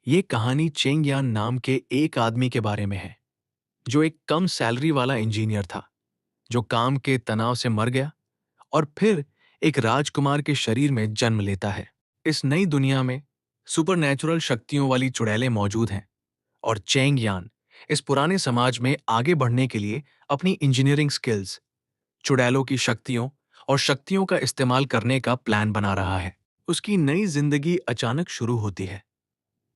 ये कहानी चेंग यान नाम के एक आदमी के बारे में है जो एक कम सैलरी वाला इंजीनियर था जो काम के तनाव से मर गया और फिर एक राजकुमार के शरीर में जन्म लेता है। इस नई दुनिया में सुपरनैचुरल शक्तियों वाली चुड़ैलें मौजूद हैं और चेंग यान इस पुराने समाज में आगे बढ़ने के लिए अपनी इंजीनियरिंग स्किल्स, चुड़ैलों की शक्तियों और शक्तियों का इस्तेमाल करने का प्लान बना रहा है। उसकी नई जिंदगी अचानक शुरू होती है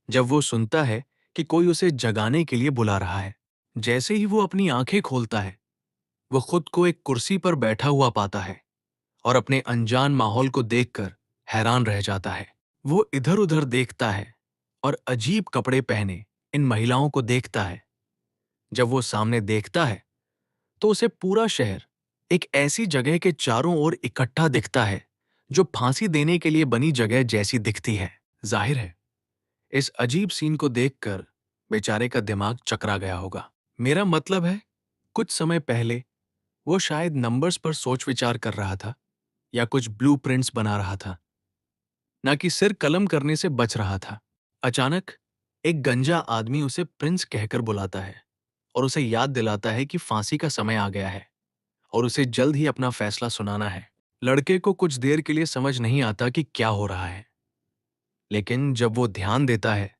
जब वो सुनता है कि कोई उसे जगाने के लिए बुला रहा है। जैसे ही वो अपनी आंखें खोलता है, वो खुद को एक कुर्सी पर बैठा हुआ पाता है और अपने अनजान माहौल को देखकर हैरान रह जाता है। वो इधर-उधर देखता है और अजीब कपड़े पहने इन महिलाओं को देखता है। जब वो सामने देखता है, तो उसे पूरा शहर एक ऐसी जगह के चारों ओर इकट्ठा दिखता है, जो फांसी देने के लिए बनी जगह जैसी दिखती है। जाहिर है, इस अजीब सीन को देखकर बेचारे का दिमाग चकरा गया होगा। मेरा मतलब है, कुछ समय पहले वो शायद नंबर्स पर सोच विचार कर रहा था या कुछ ब्लूप्रिंट्स बना रहा था, ना कि सिर कलम करने से बच रहा था। अचानक एक गंजा आदमी उसे प्रिंस कहकर बुलाता है और उसे याद दिलाता है कि फांसी का समय आ गया है और उसे जल्द ही अपना फैसला सुनाना है। लड़के को कुछ देर के लिए समझ नहीं आता कि क्या हो रहा है, लेकिन जब वो ध्यान देता है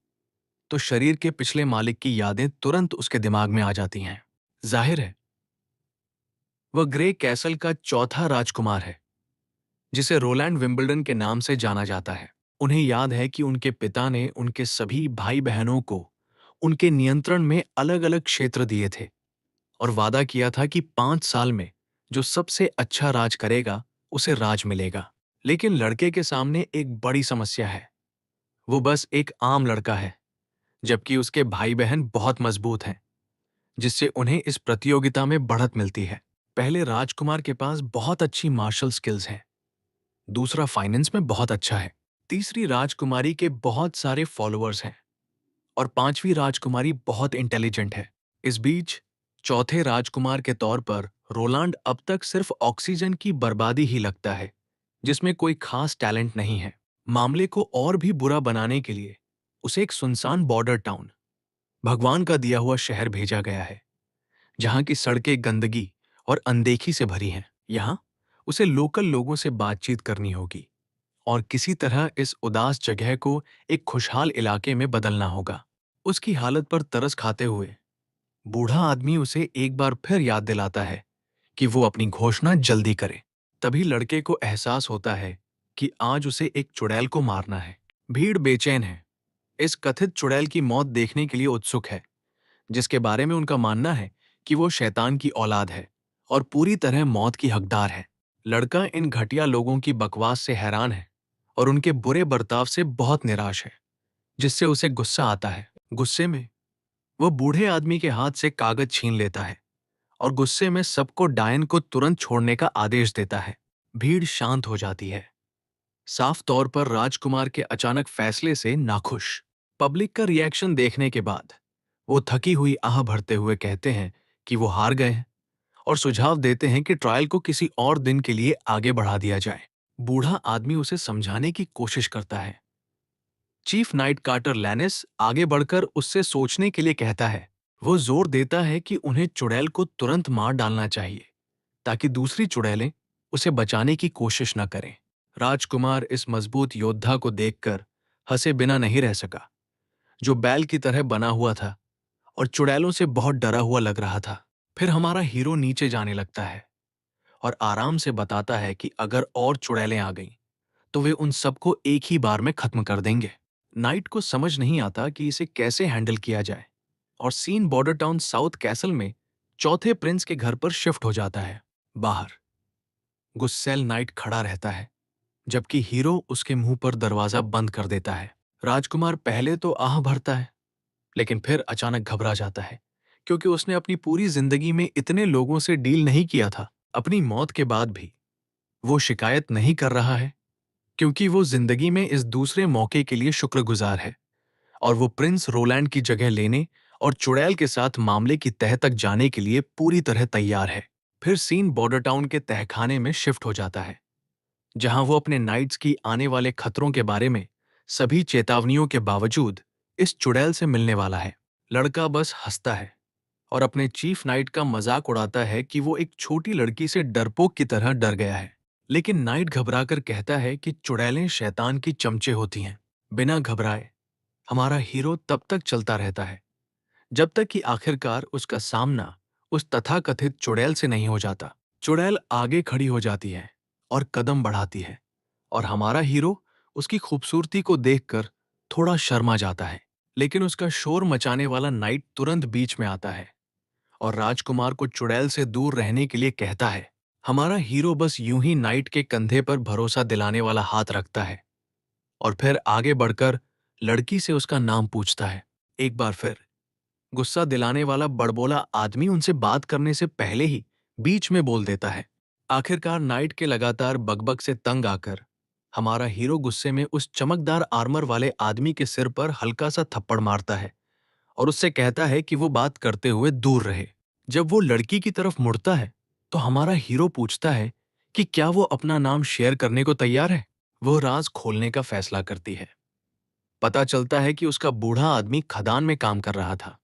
तो शरीर के पिछले मालिक की यादें तुरंत उसके दिमाग में आ जाती हैं। जाहिर है, वह ग्रे कैसल का चौथा राजकुमार है, जिसे रोलैंड विंबलडन के नाम से जाना जाता है। उन्हें याद है कि उनके पिता ने उनके सभी भाई बहनों को उनके नियंत्रण में अलग अलग क्षेत्र दिए थे और वादा किया था कि 5 साल में जो सबसे अच्छा राज करेगा उसे राज मिलेगा। लेकिन लड़के के सामने एक बड़ी समस्या है। वो बस एक आम लड़का है, जबकि उसके भाई बहन बहुत मजबूत हैं, जिससे उन्हें इस प्रतियोगिता में बढ़त मिलती है। पहले राजकुमार के पास बहुत अच्छी मार्शल स्किल्स हैं, दूसरा फाइनेंस में बहुत अच्छा है, तीसरी राजकुमारी के बहुत सारे फॉलोअर्स हैं और पांचवी राजकुमारी बहुत इंटेलिजेंट है। इस बीच चौथे राजकुमार के तौर पर रोलांड अब तक सिर्फ ऑक्सीजन की बर्बादी ही लगता है, जिसमें कोई खास टैलेंट नहीं है। मामले को और भी बुरा बनाने के लिए उसे एक सुनसान बॉर्डर टाउन, भगवान का दिया हुआ शहर भेजा गया है, जहां की सड़कें गंदगी और अनदेखी से भरी हैं। यहाँ उसे लोकल लोगों से बातचीत करनी होगी और किसी तरह इस उदास जगह को एक खुशहाल इलाके में बदलना होगा। उसकी हालत पर तरस खाते हुए बूढ़ा आदमी उसे एक बार फिर याद दिलाता है कि वो अपनी घोषणा जल्दी करे। तभी लड़के को एहसास होता है कि आज उसे एक चुड़ैल को मारना है। भीड़ बेचैन है, इस कथित चुड़ैल की मौत देखने के लिए उत्सुक है, जिसके बारे में उनका मानना है कि वो शैतान की औलाद है और पूरी तरह मौत की हकदार है। लड़का इन घटिया लोगों की बकवास से हैरान है और उनके बुरे बर्ताव से बहुत निराश है, जिससे उसे गुस्सा आता है। गुस्से में वो बूढ़े आदमी के हाथ से कागज छीन लेता है और गुस्से में सबको डायन को तुरंत छोड़ने का आदेश देता है। भीड़ शांत हो जाती है, साफ तौर पर राजकुमार के अचानक फैसले से नाखुश। पब्लिक का रिएक्शन देखने के बाद वो थकी हुई आह भरते हुए कहते हैं कि वो हार गए हैं और सुझाव देते हैं कि ट्रायल को किसी और दिन के लिए आगे बढ़ा दिया जाए। बूढ़ा आदमी उसे समझाने की कोशिश करता है। चीफ नाइट कार्टर लैनिस आगे बढ़कर उससे सोचने के लिए कहता है। वो जोर देता है कि उन्हें चुड़ैल को तुरंत मार डालना चाहिए ताकि दूसरी चुड़ैलें उसे बचाने की कोशिश न करें। राजकुमार इस मजबूत योद्धा को देखकर हंसे बिना नहीं रह सका, जो बैल की तरह बना हुआ था और चुड़ैलों से बहुत डरा हुआ लग रहा था। फिर हमारा हीरो नीचे जाने लगता है और आराम से बताता है कि अगर और चुड़ैलें आ गईं, तो वे उन सबको एक ही बार में खत्म कर देंगे। नाइट को समझ नहीं आता कि इसे कैसे हैंडल किया जाए और scene Border Town South Castle में चौथे प्रिंस के घर पर शिफ्ट हो जाता है। बाहर गुस्सैल नाइट खड़ा रहता है, जबकि हीरो उसके मुंह पर दरवाजा बंद कर देता है। राजकुमार पहले तो आह भरता है, लेकिन फिर अचानक घबरा जाता है, क्योंकि उसने अपनी पूरी जिंदगी में इतने लोगों से डील नहीं किया था। अपनी मौत के बाद भी वो शिकायत नहीं कर रहा है, क्योंकि वो जिंदगी में इस दूसरे मौके के लिए शुक्रगुजार है और वो प्रिंस रोलैंड की जगह लेने और चुड़ैल के साथ मामले की तह तक जाने के लिए पूरी तरह तैयार है। फिर सीन बॉर्डर टाउन के तहखाने में शिफ्ट हो जाता है, जहां वो अपने नाइट्स की आने वाले खतरों के बारे में सभी चेतावनियों के बावजूद इस चुड़ैल से मिलने वाला है। लड़का बस हंसता है और अपने चीफ नाइट का मजाक उड़ाता है कि वो एक छोटी लड़की से डरपोक की तरह डर गया है। लेकिन नाइट घबराकर कहता है कि चुड़ैलें शैतान की चमचे होती हैं। बिना घबराए हमारा हीरो तब तक चलता रहता है जब तक कि आखिरकार उसका सामना उस तथाकथित चुड़ैल से नहीं हो जाता। चुड़ैल आगे खड़ी हो जाती है और कदम बढ़ाती है और हमारा हीरो उसकी खूबसूरती को देखकर थोड़ा शर्मा जाता है। लेकिन उसका शोर मचाने वाला नाइट तुरंत बीच में आता है और राजकुमार को चुड़ैल से दूर रहने के लिए कहता है। हमारा हीरो बस यूं ही नाइट के कंधे पर भरोसा दिलाने वाला हाथ रखता है और फिर आगे बढ़कर लड़की से उसका नाम पूछता है। एक बार फिर गुस्सा दिलाने वाला बड़बोला आदमी उनसे बात करने से पहले ही बीच में बोल देता है। आखिरकार नाइट के लगातार बकबक से तंग आकर हमारा हीरो गुस्से में उस चमकदार आर्मर वाले आदमी के सिर पर हल्का सा थप्पड़ मारता है और उससे कहता है कि वो बात करते हुए दूर रहे। जब वो लड़की की तरफ मुड़ता है तो हमारा हीरो पूछता है कि क्या वो अपना नाम शेयर करने को तैयार है। वो राज खोलने का फैसला करती है। पता चलता है कि उसका बूढ़ा आदमी खदान में काम कर रहा था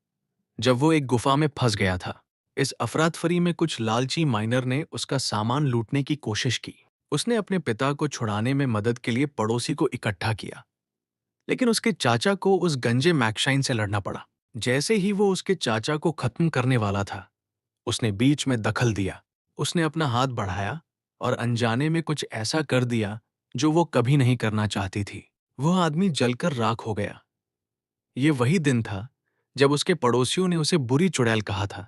जब वो एक गुफा में फंस गया था। इस अफरातफरी में कुछ लालची माइनर ने उसका सामान लूटने की कोशिश की। उसने अपने पिता को छुड़ाने में मदद के लिए पड़ोसी को इकट्ठा किया, लेकिन उसके चाचा को उस गंजे मैक्शाइन से लड़ना पड़ा। जैसे ही वो उसके चाचा को खत्म करने वाला था, उसने बीच में दखल दिया। उसने अपना हाथ बढ़ाया और अनजाने में कुछ ऐसा कर दिया जो वो कभी नहीं करना चाहती थी। वह आदमी जलकर राख हो गया। ये वही दिन था जब उसके पड़ोसियों ने उसे बुरी चुड़ैल कहा था,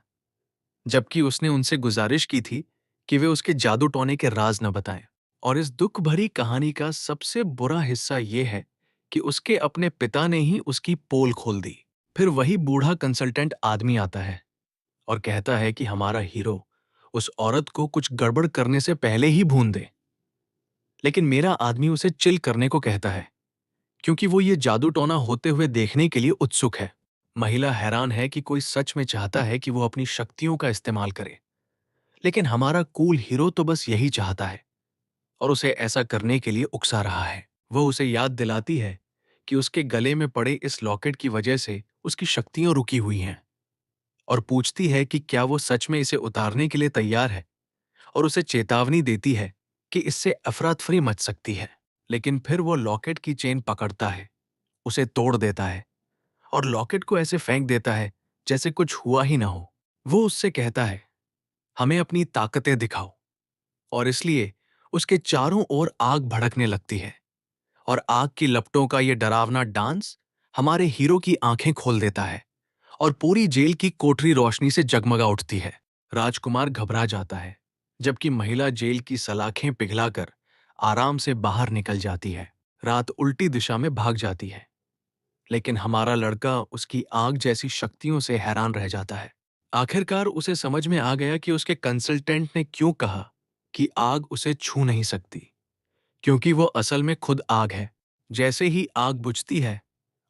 जबकि उसने उनसे गुजारिश की थी कि वे उसके जादू टोने के राज न बताएं। और इस दुख भरी कहानी का सबसे बुरा हिस्सा ये है कि उसके अपने पिता ने ही उसकी पोल खोल दी। फिर वही बूढ़ा कंसल्टेंट आदमी आता है और कहता है कि हमारा हीरो उस औरत को कुछ गड़बड़ करने से पहले ही भून दे। लेकिन मेरा आदमी उसे चिल करने को कहता है क्योंकि वो ये जादू टोना होते हुए देखने के लिए उत्सुक है। महिला हैरान है कि कोई सच में चाहता है कि वो अपनी शक्तियों का इस्तेमाल करे, लेकिन हमारा कूल हीरो तो बस यही चाहता है और उसे ऐसा करने के लिए उकसा रहा है। वो उसे याद दिलाती है कि उसके गले में पड़े इस लॉकेट की वजह से उसकी शक्तियां रुकी हुई हैं और पूछती है कि क्या वो सच में इसे उतारने के लिए तैयार है, और उसे चेतावनी देती है कि इससे अफरा-तफरी मच सकती है। लेकिन फिर वो लॉकेट की चेन पकड़ता है, उसे तोड़ देता है और लॉकेट को ऐसे फेंक देता है जैसे कुछ हुआ ही ना हो। वो उससे कहता है, हमें अपनी ताकतें दिखाओ। और इसलिए उसके चारों ओर आग भड़कने लगती है और आग की लपटों का ये डरावना डांस हमारे हीरो की आंखें खोल देता है और पूरी जेल की कोठरी रोशनी से जगमगा उठती है। राजकुमार घबरा जाता है, जबकि महिला जेल की सलाखें पिघलाकर आराम से बाहर निकल जाती है। रात उल्टी दिशा में भाग जाती है, लेकिन हमारा लड़का उसकी आग जैसी शक्तियों से हैरान रह जाता है। आखिरकार उसे समझ में आ गया कि उसके कंसल्टेंट ने क्यों कहा कि आग उसे छू नहीं सकती, क्योंकि वो असल में खुद आग है। जैसे ही आग बुझती है,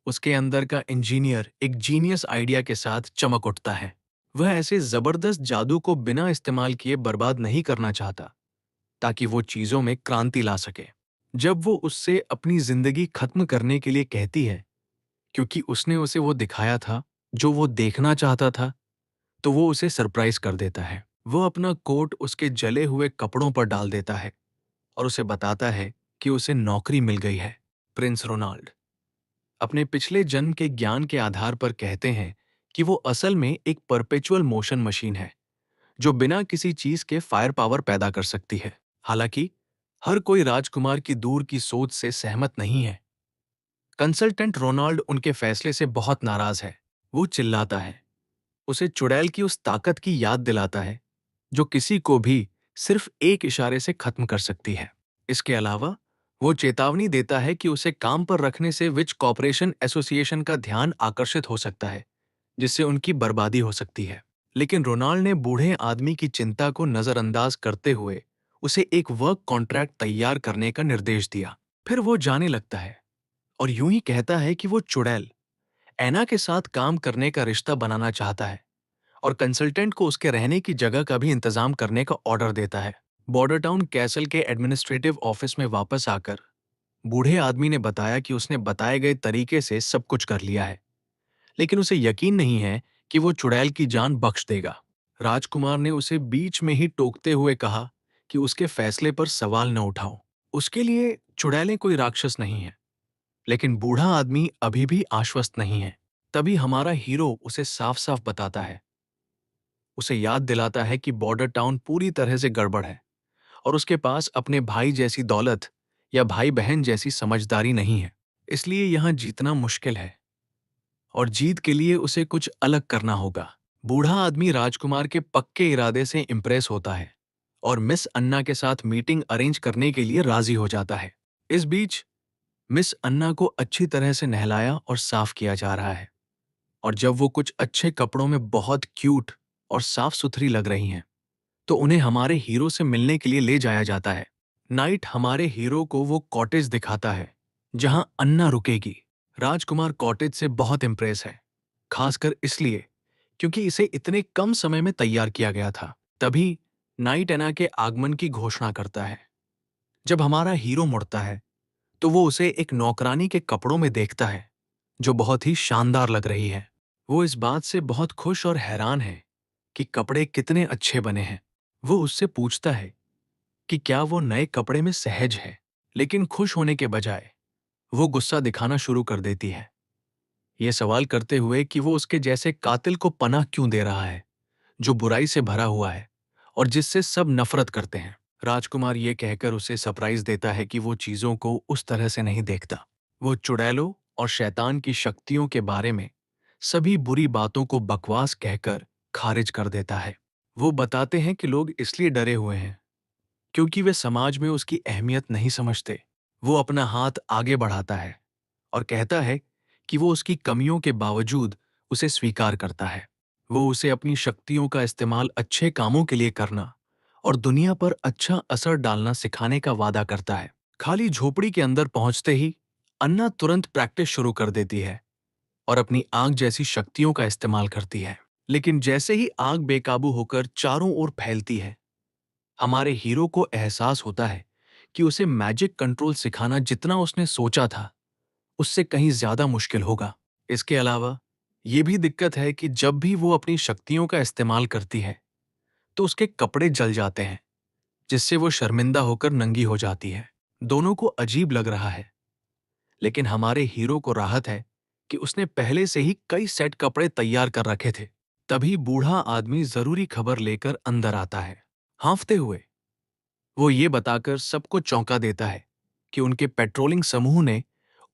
उसके अंदर का इंजीनियर एक जीनियस आइडिया के साथ चमक उठता है। वह ऐसे जबरदस्त जादू को बिना इस्तेमाल किए बर्बाद नहीं करना चाहता, ताकि वो चीजों में क्रांति ला सके। जब वो उससे अपनी जिंदगी खत्म करने के लिए कहती है, क्योंकि उसने उसे वो दिखाया था जो वो देखना चाहता था, तो वो उसे सरप्राइज कर देता है। वो अपना कोट उसके जले हुए कपड़ों पर डाल देता है और उसे बताता है कि उसे नौकरी मिल गई है। प्रिंस रोनाल्ड अपने पिछले जन्म के ज्ञान के आधार पर कहते हैं कि वो असल में एक परपेचुअल मोशन मशीन है जो बिना किसी चीज के फायर पावर पैदा कर सकती है। हालांकि हर कोई राजकुमार की दूर की सोच से सहमत नहीं है। कंसल्टेंट रोनाल्ड उनके फैसले से बहुत नाराज है। वो चिल्लाता है, उसे चुड़ैल की उस ताकत की याद दिलाता है जो किसी को भी सिर्फ एक इशारे से खत्म कर सकती है। इसके अलावा वो चेतावनी देता है कि उसे काम पर रखने से विच कॉपरेशन एसोसिएशन का ध्यान आकर्षित हो सकता है, जिससे उनकी बर्बादी हो सकती है। लेकिन रोनाल्ड ने बूढ़े आदमी की चिंता को नजरअंदाज करते हुए उसे एक वर्क कॉन्ट्रैक्ट तैयार करने का निर्देश दिया। फिर वो जाने लगता है और यूं ही कहता है कि वो चुड़ैल एना के साथ काम करने का रिश्ता बनाना चाहता है और कंसल्टेंट को उसके रहने की जगह का भी इंतजाम करने का ऑर्डर देता है। बॉर्डर टाउन कैसल के एडमिनिस्ट्रेटिव ऑफिस में वापस आकर बूढ़े आदमी ने बताया कि उसने बताए गए तरीके से सब कुछ कर लिया है। लेकिन उसे यकीन नहीं है कि वो चुड़ैल की जान बख्श देगा। राजकुमार ने उसे बीच में ही टोकते हुए कहा कि उसके फैसले पर सवाल न उठाओ। उसके लिए चुड़ैलें कोई राक्षस नहीं है। लेकिन बूढ़ा आदमी अभी भी आश्वस्त नहीं है। तभी हमारा हीरो उसे साफ साफ बताता है, उसे याद दिलाता है कि बॉर्डर टाउन पूरी तरह से गड़बड़ है और उसके पास अपने भाई जैसी दौलत या भाई बहन जैसी समझदारी नहीं है। इसलिए यहां जीतना मुश्किल है और जीत के लिए उसे कुछ अलग करना होगा। बूढ़ा आदमी राजकुमार के पक्के इरादे से इंप्रेस होता है और मिस अन्ना के साथ मीटिंग अरेंज करने के लिए राजी हो जाता है। इस बीच मिस अन्ना को अच्छी तरह से नहलाया और साफ किया जा रहा है और जब वो कुछ अच्छे कपड़ों में बहुत क्यूट और साफ सुथरी लग रही हैं, तो उन्हें हमारे हीरो से मिलने के लिए ले जाया जाता है। नाइट हमारे हीरो को वो कॉटेज दिखाता है जहां अन्ना रुकेगी। राजकुमार कॉटेज से बहुत इंप्रेस है, खासकर इसलिए क्योंकि इसे इतने कम समय में तैयार किया गया था। तभी नाइट एना के आगमन की घोषणा करता है। जब हमारा हीरो मुड़ता है तो वो उसे एक नौकरानी के कपड़ों में देखता है जो बहुत ही शानदार लग रही है। वो इस बात से बहुत खुश और हैरान है कि कपड़े कितने अच्छे बने हैं। वो उससे पूछता है कि क्या वो नए कपड़े में सहज है, लेकिन खुश होने के बजाय वो गुस्सा दिखाना शुरू कर देती है, ये सवाल करते हुए कि वो उसके जैसे कातिल को पनाह क्यों दे रहा है जो बुराई से भरा हुआ है और जिससे सब नफरत करते हैं। राजकुमार ये कहकर उसे सरप्राइज देता है कि वो चीजों को उस तरह से नहीं देखता। वो चुड़ैलों और शैतान की शक्तियों के बारे में सभी बुरी बातों को बकवास कहकर खारिज कर देता है। वो बताते हैं कि लोग इसलिए डरे हुए हैं क्योंकि वे समाज में उसकी अहमियत नहीं समझते। वो अपना हाथ आगे बढ़ाता है और कहता है कि वो उसकी कमियों के बावजूद उसे स्वीकार करता है। वो उसे अपनी शक्तियों का इस्तेमाल अच्छे कामों के लिए करना और दुनिया पर अच्छा असर डालना सिखाने का वादा करता है। खाली झोपड़ी के अंदर पहुंचते ही अन्ना तुरंत प्रैक्टिस शुरू कर देती है और अपनी आग जैसी शक्तियों का इस्तेमाल करती है। लेकिन जैसे ही आग बेकाबू होकर चारों ओर फैलती है, हमारे हीरो को एहसास होता है कि उसे मैजिक कंट्रोल सिखाना जितना उसने सोचा था उससे कहीं ज्यादा मुश्किल होगा। इसके अलावा ये भी दिक्कत है कि जब भी वो अपनी शक्तियों का इस्तेमाल करती है तो उसके कपड़े जल जाते हैं, जिससे वो शर्मिंदा होकर नंगी हो जाती है। दोनों को अजीब लग रहा है, लेकिन हमारे हीरो को राहत है कि उसने पहले से ही कई सेट कपड़े तैयार कर रखे थे। तभी बूढ़ा आदमी जरूरी खबर लेकर अंदर आता है। हाँफते हुए वो ये बताकर सबको चौंका देता है कि उनके पेट्रोलिंग समूह ने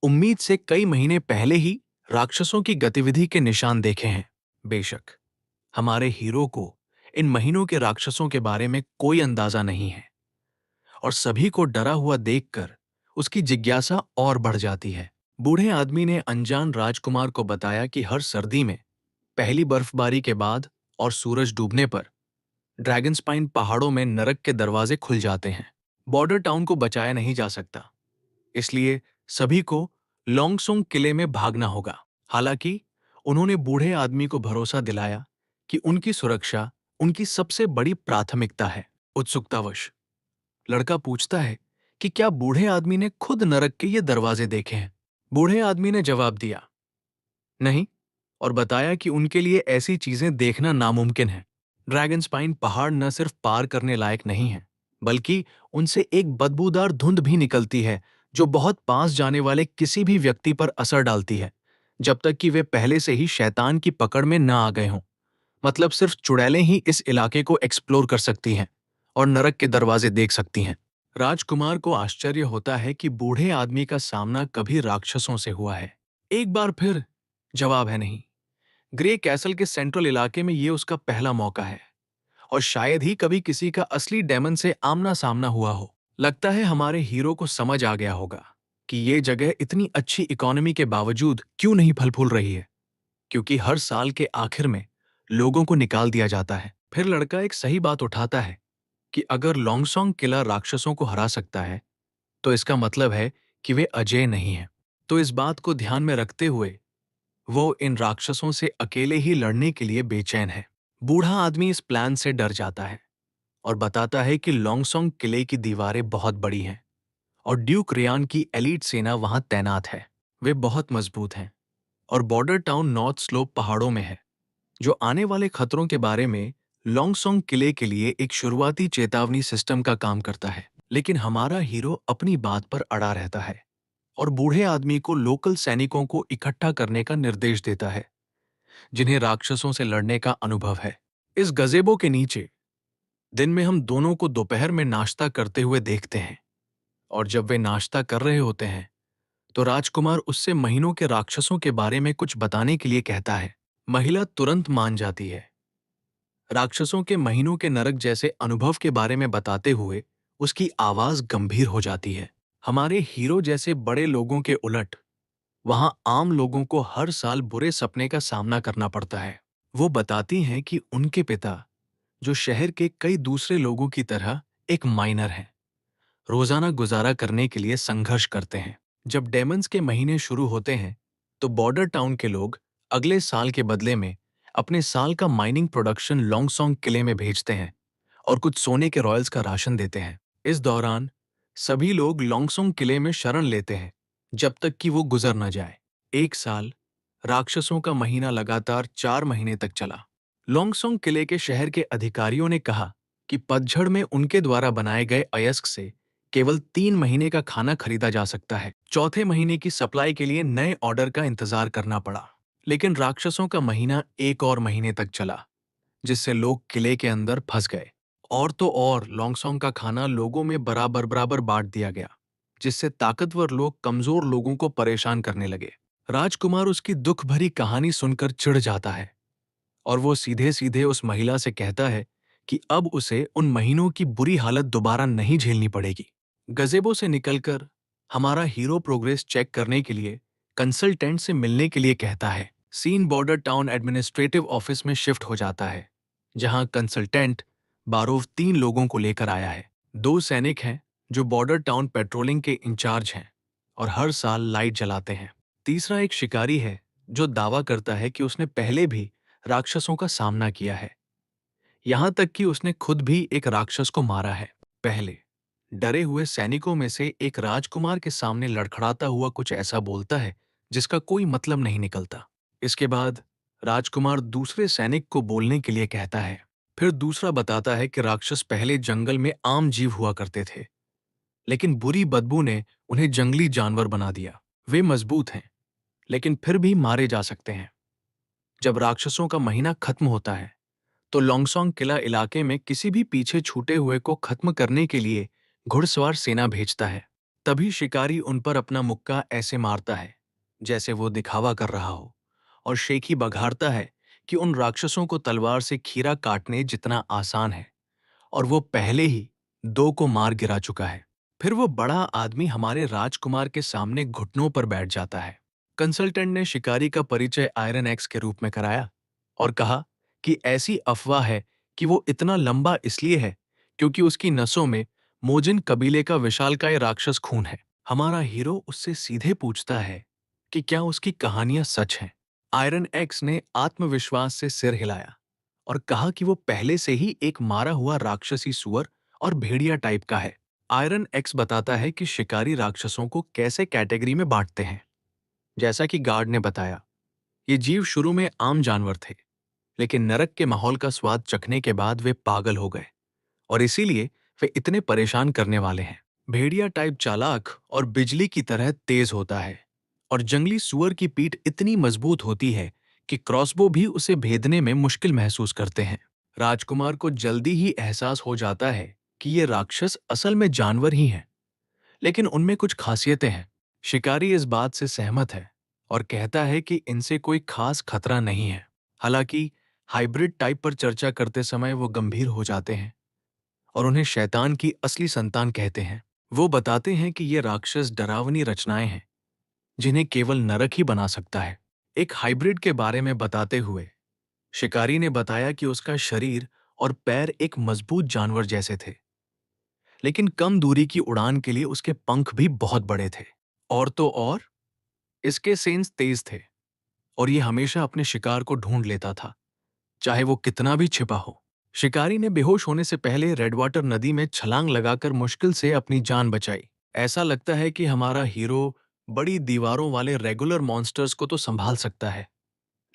उम्मीद से कई महीने पहले ही राक्षसों की गतिविधि के निशान देखे हैं। बेशक हमारे हीरो को इन महीनों के राक्षसों के बारे में कोई अंदाजा नहीं है और सभी को डरा हुआ देखकर उसकी जिज्ञासा और बढ़ जाती है। बूढ़े आदमी ने अनजान राजकुमार को बताया कि हर सर्दी में पहली बर्फबारी के बाद और सूरज डूबने पर ड्रैगन स्पाइन पहाड़ों में नरक के दरवाजे खुल जाते हैं। बॉर्डर टाउन को बचाया नहीं जा सकता, इसलिए सभी को लॉन्गसोंग किले में भागना होगा। हालांकि उन्होंने बूढ़े आदमी को भरोसा दिलाया कि उनकी सुरक्षा उनकी सबसे बड़ी प्राथमिकता है। उत्सुकतावश लड़का पूछता है कि क्या बूढ़े आदमी ने खुद नरक के ये दरवाजे देखे हैं। बूढ़े आदमी ने जवाब दिया, नहीं, और बताया कि उनके लिए ऐसी चीजें देखना नामुमकिन है। ड्रैगन स्पाइन पहाड़ न सिर्फ पार करने लायक नहीं है, बल्कि उनसे एक बदबूदार धुंध भी निकलती है जो बहुत पास जाने वाले किसी भी व्यक्ति पर असर डालती है, जब तक कि वे पहले से ही शैतान की पकड़ में न आ गए हों। मतलब सिर्फ चुड़ैलें ही इस इलाके को एक्सप्लोर कर सकती हैं और नरक के दरवाजे देख सकती हैं। राजकुमार को आश्चर्य होता है कि बूढ़े आदमी का सामना कभी राक्षसों से हुआ है। एक बार फिर जवाब है नहीं। ग्रे कैसल के सेंट्रल इलाके में ये उसका पहला मौका है और शायद ही कभी किसी का असली डेमन से आमना सामना हुआ हो। लगता है हमारे हीरो को समझ आ गया होगा कि ये जगह इतनी अच्छी इकोनॉमी के बावजूद क्यों नहीं फल फूल रही है, क्योंकि हर साल के आखिर में लोगों को निकाल दिया जाता है। फिर लड़का एक सही बात उठाता है कि अगर लॉन्गसोंग किला राक्षसों को हरा सकता है तो इसका मतलब है कि वे अजेय नहीं हैं। तो इस बात को ध्यान में रखते हुए वो इन राक्षसों से अकेले ही लड़ने के लिए बेचैन है। बूढ़ा आदमी इस प्लान से डर जाता है और बताता है कि लॉन्गसोंग किले की दीवारें बहुत बड़ी हैं और ड्यूक रेयान की एलीट सेना वहां तैनात है। वे बहुत मजबूत हैं और बॉर्डर टाउन नॉर्थ स्लोप पहाड़ों में है, जो आने वाले खतरों के बारे में लॉन्गसोंग किले के लिए एक शुरुआती चेतावनी सिस्टम का काम करता है। लेकिन हमारा हीरो अपनी बात पर अड़ा रहता है और बूढ़े आदमी को लोकल सैनिकों को इकट्ठा करने का निर्देश देता है, जिन्हें राक्षसों से लड़ने का अनुभव है। इस गजेबो के नीचे दिन में हम दोनों को दोपहर में नाश्ता करते हुए देखते हैं, और जब वे नाश्ता कर रहे होते हैं तो राजकुमार उससे महीनों के राक्षसों के बारे में कुछ बताने के लिए कहता है। महिला तुरंत मान जाती है। राक्षसों के महीनों के नरक जैसे अनुभव के बारे में बताते हुए उसकी आवाज गंभीर हो जाती है। हमारे हीरो जैसे बड़े लोगों के उलट वहां आम लोगों को हर साल बुरे सपने का सामना करना पड़ता है। वो बताती हैं कि उनके पिता, जो शहर के कई दूसरे लोगों की तरह एक माइनर हैं, रोजाना गुजारा करने के लिए संघर्ष करते हैं। जब डेमन्स के महीने शुरू होते हैं तो बॉर्डर टाउन के लोग अगले साल के बदले में अपने साल का माइनिंग प्रोडक्शन लॉन्गसोंग किले में भेजते हैं और कुछ सोने के रॉयल्स का राशन देते हैं। इस दौरान सभी लोग लॉन्गसोंग किले में शरण लेते हैं जब तक कि वो गुजर न जाए। एक साल राक्षसों का महीना लगातार 4 महीने तक चला। लॉन्गसोंग किले के शहर के अधिकारियों ने कहा कि पतझड़ में उनके द्वारा बनाए गए अयस्क से केवल 3 महीने का खाना खरीदा जा सकता है। चौथे महीने की सप्लाई के लिए नए ऑर्डर का इंतजार करना पड़ा। लेकिन राक्षसों का महीना एक और महीने तक चला, जिससे लोग किले के अंदर फंस गए। और तो और लॉन्गसोंग का खाना लोगों में बराबर बराबर बांट दिया गया, जिससे ताकतवर लोग कमजोर लोगों को परेशान करने लगे। राजकुमार उसकी दुख भरी कहानी सुनकर चिढ़ जाता है और वो सीधे सीधे उस महिला से कहता है कि अब उसे उन महीनों की बुरी हालत दोबारा नहीं झेलनी पड़ेगी। गजेबो से निकलकर हमारा हीरो प्रोग्रेस चेक करने के लिए कंसल्टेंट से मिलने के लिए कहता है। Scene Border Town administrative office में शिफ्ट हो जाता है, जहां कंसल्टेंट बारोव 3 लोगों को लेकर आया है। 2 सैनिक हैं जो बॉर्डर टाउन पेट्रोलिंग के इंचार्ज हैं और हर साल लाइट जलाते हैं। तीसरा एक शिकारी है जो दावा करता है कि उसने पहले भी राक्षसों का सामना किया है, यहां तक कि उसने खुद भी एक राक्षस को मारा है। पहले डरे हुए सैनिकों में से एक राजकुमार के सामने लड़खड़ाता हुआ कुछ ऐसा बोलता है जिसका कोई मतलब नहीं निकलता। इसके बाद राजकुमार दूसरे सैनिक को बोलने के लिए कहता है। फिर दूसरा बताता है कि राक्षस पहले जंगल में आम जीव हुआ करते थे, लेकिन बुरी बदबू ने उन्हें जंगली जानवर बना दिया। वे मजबूत हैं, लेकिन फिर भी मारे जा सकते हैं। जब राक्षसों का महीना खत्म होता है तो लॉन्गसोंग किला इलाके में किसी भी पीछे छूटे हुए को खत्म करने के लिए घुड़सवार सेना भेजता है। तभी शिकारी उन पर अपना मुक्का ऐसे मारता है जैसे वो दिखावा कर रहा हो, और शेखी बघारता है कि उन राक्षसों को तलवार से खीरा काटने जितना आसान है, और वो पहले ही 2 को मार गिरा चुका है। फिर वो बड़ा आदमी हमारे राजकुमार के सामने घुटनों पर बैठ जाता है। कंसल्टेंट ने शिकारी का परिचय आयरन एक्स के रूप में कराया और कहा कि ऐसी अफवाह है कि वो इतना लंबा इसलिए है क्योंकि उसकी नसों में मोजिन कबीले का विशालकाय राक्षस खून है। हमारा हीरो उससे सीधे पूछता है कि क्या उसकी कहानियां सच हैं। आयरन एक्स ने आत्मविश्वास से सिर हिलाया और कहा कि वो पहले से ही एक मारा हुआ राक्षसी सुअर और भेड़िया टाइप का है। आयरन एक्स बताता है कि शिकारी राक्षसों को कैसे कैटेगरी में बांटते हैं। जैसा कि गार्ड ने बताया, ये जीव शुरू में आम जानवर थे, लेकिन नरक के माहौल का स्वाद चखने के बाद वे पागल हो गए और इसीलिए वे इतने परेशान करने वाले हैं। भेड़िया टाइप चालाक और बिजली की तरह तेज होता है, और जंगली सुअर की पीठ इतनी मजबूत होती है कि क्रॉसबो भी उसे भेदने में मुश्किल महसूस करते हैं। राजकुमार को जल्दी ही एहसास हो जाता है कि ये राक्षस असल में जानवर ही हैं, लेकिन उनमें कुछ खासियतें हैं। शिकारी इस बात से सहमत है और कहता है कि इनसे कोई खास खतरा नहीं है। हालांकि हाइब्रिड टाइप पर चर्चा करते समय वो गंभीर हो जाते हैं और उन्हें शैतान की असली संतान कहते हैं। वो बताते हैं कि ये राक्षस डरावनी रचनाएं हैं जिन्हें केवल नरक ही बना सकता है। एक हाइब्रिड के बारे में बताते हुए शिकारी ने बताया कि उसका शरीर और पैर एक मजबूत जानवर जैसे थे, लेकिन कम दूरी की उड़ान के लिए उसके पंख भी बहुत बड़े थे। और तो और इसके सेंस तेज थे और ये हमेशा अपने शिकार को ढूंढ लेता था, चाहे वो कितना भी छिपा हो। शिकारी ने बेहोश होने से पहले रेडवाटर नदी में छलांग लगाकर मुश्किल से अपनी जान बचाई। ऐसा लगता है कि हमारा हीरो बड़ी दीवारों वाले रेगुलर मॉन्स्टर्स को तो संभाल सकता है,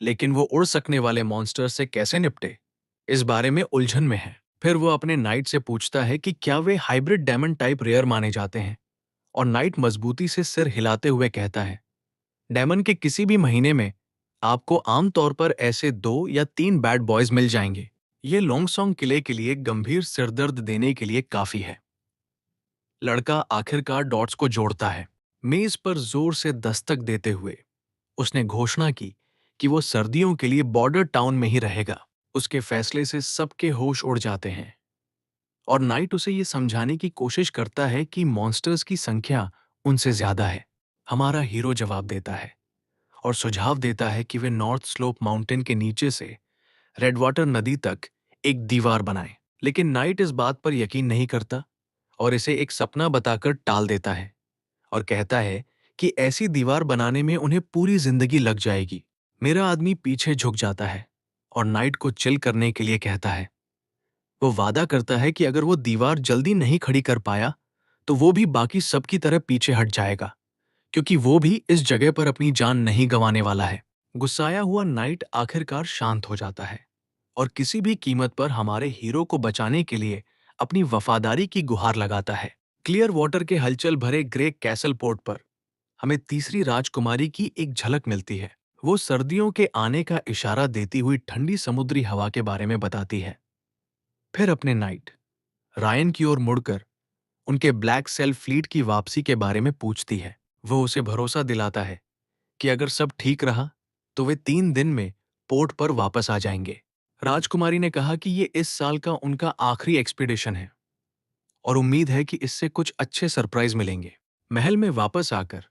लेकिन वो उड़ सकने वाले मॉन्स्टर से कैसे निपटे, इस बारे में उलझन में है। फिर वो अपने नाइट से पूछता है कि क्या वे हाइब्रिड डायमंड टाइप रेयर माने जाते हैं, और नाइट मजबूती से सिर हिलाते हुए कहता है, डायमंड के किसी भी महीने में आपको आमतौर पर ऐसे 2 या 3 बैड बॉयज मिल जाएंगे। ये लोंगसोंग किले के लिए गंभीर सिरदर्द देने के लिए काफी है। लड़का आखिरकार डॉट्स को जोड़ता है। मेज पर जोर से दस्तक देते हुए उसने घोषणा की कि वो सर्दियों के लिए बॉर्डर टाउन में ही रहेगा। उसके फैसले से सबके होश उड़ जाते हैं, और नाइट उसे ये समझाने की कोशिश करता है कि मॉन्स्टर्स की संख्या उनसे ज्यादा है। हमारा हीरो जवाब देता है और सुझाव देता है कि वे नॉर्थ स्लोप माउंटेन के नीचे से रेड वाटर नदी तक एक दीवार बनाएं। लेकिन नाइट इस बात पर यकीन नहीं करता और इसे एक सपना बताकर टाल देता है, और कहता है कि ऐसी दीवार बनाने में उन्हें पूरी जिंदगी लग जाएगी। मेरा आदमी पीछे झुक जाता है और नाइट को चिल करने के लिए कहता है। वो वादा करता है कि अगर वो दीवार जल्दी नहीं खड़ी कर पाया तो वो भी बाकी सबकी तरह पीछे हट जाएगा, क्योंकि वो भी इस जगह पर अपनी जान नहीं गंवाने वाला है। गुस्साया हुआ नाइट आखिरकार शांत हो जाता है और किसी भी कीमत पर हमारे हीरो को बचाने के लिए अपनी वफादारी की गुहार लगाता है। क्लियर वाटर के हलचल भरे ग्रे कैसल पोर्ट पर हमें तीसरी राजकुमारी की एक झलक मिलती है। वो सर्दियों के आने का इशारा देती हुई ठंडी समुद्री हवा के बारे में बताती है। फिर अपने नाइट रायन की ओर मुड़कर उनके ब्लैक सेल फ्लीट की वापसी के बारे में पूछती है। वो उसे भरोसा दिलाता है कि अगर सब ठीक रहा तो वे 3 दिन में पोर्ट पर वापस आ जाएंगे। राजकुमारी ने कहा कि ये इस साल का उनका आखिरी एक्सपीडिशन है और उम्मीद है कि इससे कुछ अच्छे सरप्राइज मिलेंगे। महल में वापस आकर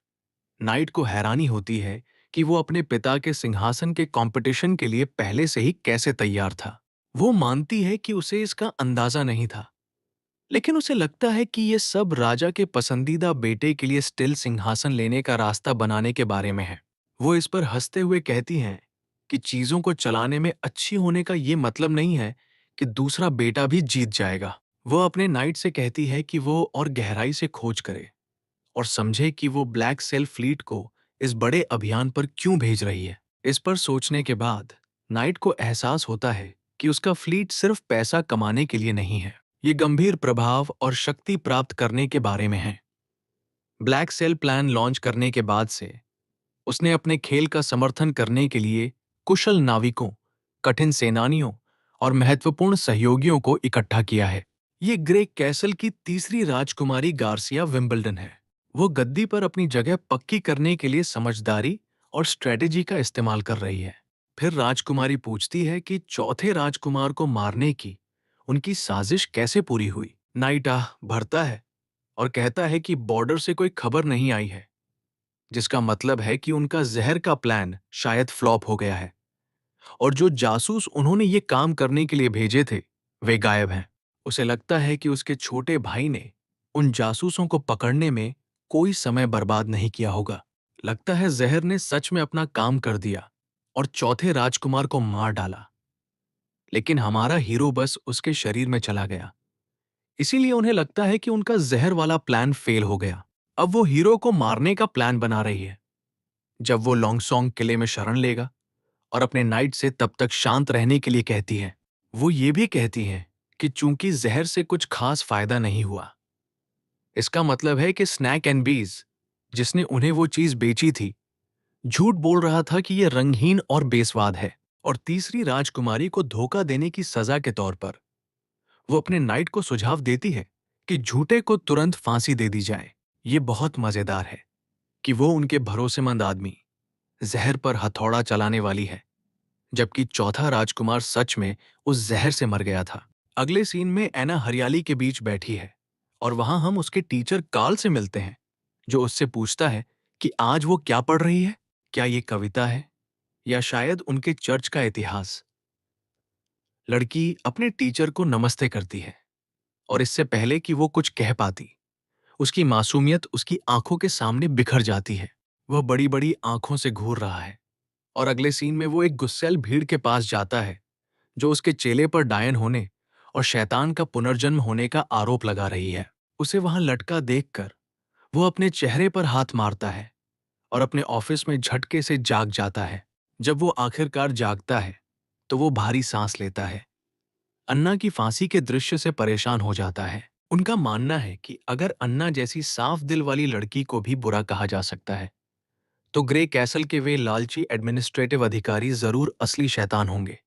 नाइट को हैरानी होती है कि वो अपने पिता के सिंहासन के कंपटीशन के लिए पहले से ही कैसे तैयार था। वो मानती है कि उसे इसका अंदाजा नहीं था, लेकिन उसे लगता है कि ये सब राजा के पसंदीदा बेटे के लिए स्टिल सिंहासन लेने का रास्ता बनाने के बारे में है। वो इस पर हंसते हुए कहती हैं कि चीजों को चलाने में अच्छी होने का ये मतलब नहीं है कि दूसरा बेटा भी जीत जाएगा। वो अपने नाइट से कहती है कि वो और गहराई से खोज करे और समझे कि वो ब्लैक सेल फ्लीट को इस बड़े अभियान पर क्यों भेज रही है। इस पर सोचने के बाद नाइट को एहसास होता है कि उसका फ्लीट सिर्फ पैसा कमाने के लिए नहीं है, ये गंभीर प्रभाव और शक्ति प्राप्त करने के बारे में है। ब्लैक सेल प्लान लॉन्च करने के बाद से उसने अपने खेल का समर्थन करने के लिए कुशल नाविकों, कठिन सेनानियों और महत्वपूर्ण सहयोगियों को इकट्ठा किया है। ये ग्रे कैसल की तीसरी राजकुमारी गार्सिया विंबलडन है। वो गद्दी पर अपनी जगह पक्की करने के लिए समझदारी और स्ट्रेटेजी का इस्तेमाल कर रही है। फिर राजकुमारी पूछती है कि चौथे राजकुमार को मारने की उनकी साजिश कैसे पूरी हुई। नाइट आह भरता है और कहता है कि बॉर्डर से कोई खबर नहीं आई है, जिसका मतलब है कि उनका जहर का प्लान शायद फ्लॉप हो गया है, और जो जासूस उन्होंने ये काम करने के लिए भेजे थे वे गायब हैं। उसे लगता है कि उसके छोटे भाई ने उन जासूसों को पकड़ने में कोई समय बर्बाद नहीं किया होगा। लगता है जहर ने सच में अपना काम कर दिया और चौथे राजकुमार को मार डाला, लेकिन हमारा हीरो बस उसके शरीर में चला गया। इसीलिए उन्हें लगता है कि उनका जहर वाला प्लान फेल हो गया। अब वो हीरो को मारने का प्लान बना रही है। जब वो लॉन्गसोंग किले में शरण लेगा और अपने नाइट से तब तक शांत रहने के लिए कहती है। वो ये भी कहती हैं कि चूंकि जहर से कुछ खास फायदा नहीं हुआ, इसका मतलब है कि स्नैक एंड बीज, जिसने उन्हें वो चीज बेची थी, झूठ बोल रहा था कि यह रंगहीन और बेस्वाद है। और तीसरी राजकुमारी को धोखा देने की सजा के तौर पर वो अपने नाइट को सुझाव देती है कि झूठे को तुरंत फांसी दे दी जाए। ये बहुत मजेदार है कि वो उनके भरोसेमंद आदमी जहर पर हथौड़ा चलाने वाली है, जबकि चौथा राजकुमार सच में उस जहर से मर गया था। अगले सीन में एना हरियाली के बीच बैठी है और वहां हम उसके टीचर कार्ल से मिलते हैं, जो उससे पूछता है कि आज वो क्या पढ़ रही है, क्या ये कविता है या शायद उनके चर्च का इतिहास। लड़की अपने टीचर को नमस्ते करती है और इससे पहले कि वो कुछ कह पाती, उसकी मासूमियत उसकी आंखों के सामने बिखर जाती है। वह बड़ी बड़ी आंखों से घूर रहा है और अगले सीन में वो एक गुस्सैल भीड़ के पास जाता है जो उसके चेले पर डायन होने और शैतान का पुनर्जन्म होने का आरोप लगा रही है। उसे वहां लटका देखकर वो अपने चेहरे पर हाथ मारता है और अपने ऑफिस में झटके से जाग जाता है। जब वो आखिरकार जागता है तो वो भारी सांस लेता है। अन्ना की फांसी के दृश्य से परेशान हो जाता है। उनका मानना है कि अगर अन्ना जैसी साफ दिल वाली लड़की को भी बुरा कहा जा सकता है तो ग्रे कैसल के वे लालची एडमिनिस्ट्रेटिव अधिकारी जरूर असली शैतान होंगे,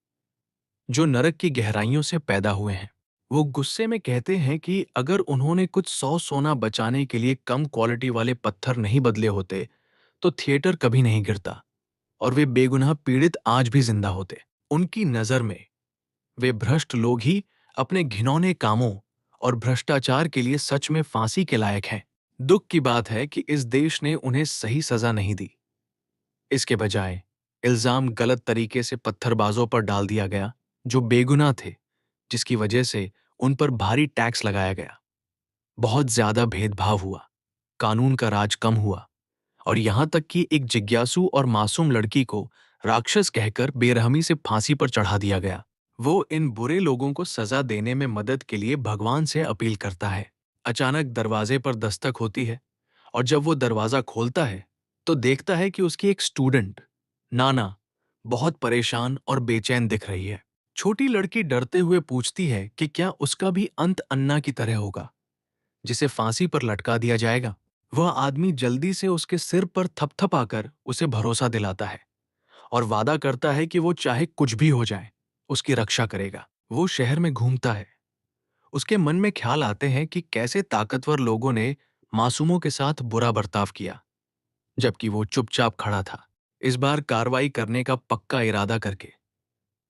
जो नरक की गहराइयों से पैदा हुए हैं। वो गुस्से में कहते हैं कि अगर उन्होंने कुछ 100 सोना बचाने के लिए कम क्वालिटी वाले पत्थर नहीं बदले होते तो थिएटर कभी नहीं गिरता और वे बेगुनाह पीड़ित आज भी जिंदा होते। उनकी नजर में वे भ्रष्ट लोग ही अपने घिनौने कामों और भ्रष्टाचार के लिए सच में फांसी के लायक हैं। दुख की बात है कि इस देश ने उन्हें सही सजा नहीं दी। इसके बजाय इल्जाम गलत तरीके से पत्थरबाजों पर डाल दिया गया जो बेगुनाह थे, जिसकी वजह से उन पर भारी टैक्स लगाया गया। बहुत ज्यादा भेदभाव हुआ, कानून का राज कम हुआ और यहां तक कि एक जिज्ञासु और मासूम लड़की को राक्षस कहकर बेरहमी से फांसी पर चढ़ा दिया गया। वो इन बुरे लोगों को सजा देने में मदद के लिए भगवान से अपील करता है। अचानक दरवाजे पर दस्तक होती है और जब वो दरवाजा खोलता है तो देखता है कि उसकी एक स्टूडेंट, नाना, बहुत परेशान और बेचैन दिख रही है। छोटी लड़की डरते हुए पूछती है कि क्या उसका भी अंत अन्ना की तरह होगा, जिसे फांसी पर लटका दिया जाएगा। वह आदमी जल्दी से उसके सिर पर थपथपाकर उसे भरोसा दिलाता है और वादा करता है कि वो चाहे कुछ भी हो जाए, उसकी रक्षा करेगा। वो शहर में घूमता है। उसके मन में ख्याल आते हैं कि कैसे ताकतवर लोगों ने मासूमों के साथ बुरा बर्ताव किया, जबकि वो चुपचाप खड़ा था। इस बार कार्रवाई करने का पक्का इरादा करके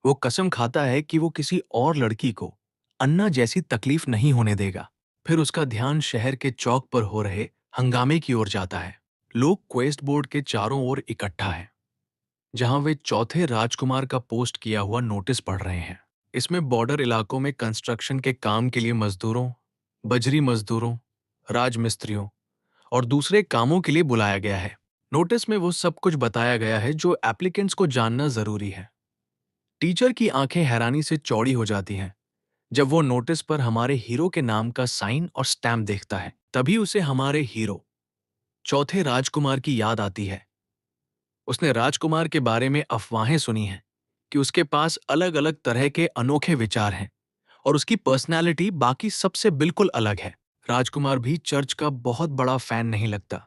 वो कसम खाता है कि वो किसी और लड़की को अन्ना जैसी तकलीफ नहीं होने देगा। फिर उसका ध्यान शहर के चौक पर हो रहे हंगामे की ओर जाता है। लोग क्वेस्ट बोर्ड के चारों ओर इकट्ठा हैं, जहां वे चौथे राजकुमार का पोस्ट किया हुआ नोटिस पढ़ रहे हैं। इसमें बॉर्डर इलाकों में कंस्ट्रक्शन के काम के लिए मजदूरों, बजरी मजदूरों, राजमिस्त्रियों और दूसरे कामों के लिए बुलाया गया है। नोटिस में वो सब कुछ बताया गया है जो एप्लीकेंट्स को जानना जरूरी है। टीचर की आंखें हैरानी से चौड़ी हो जाती हैं जब वो नोटिस पर हमारे हीरो के नाम का साइन और स्टैम्प देखता है। तभी उसे हमारे हीरो, चौथे राजकुमार की याद आती है। उसने राजकुमार के बारे में अफवाहें सुनी हैं कि उसके पास अलग अलग तरह के अनोखे विचार हैं और उसकी पर्सनैलिटी बाकी सबसे बिल्कुल अलग है। राजकुमार भी चर्च का बहुत बड़ा फैन नहीं लगता,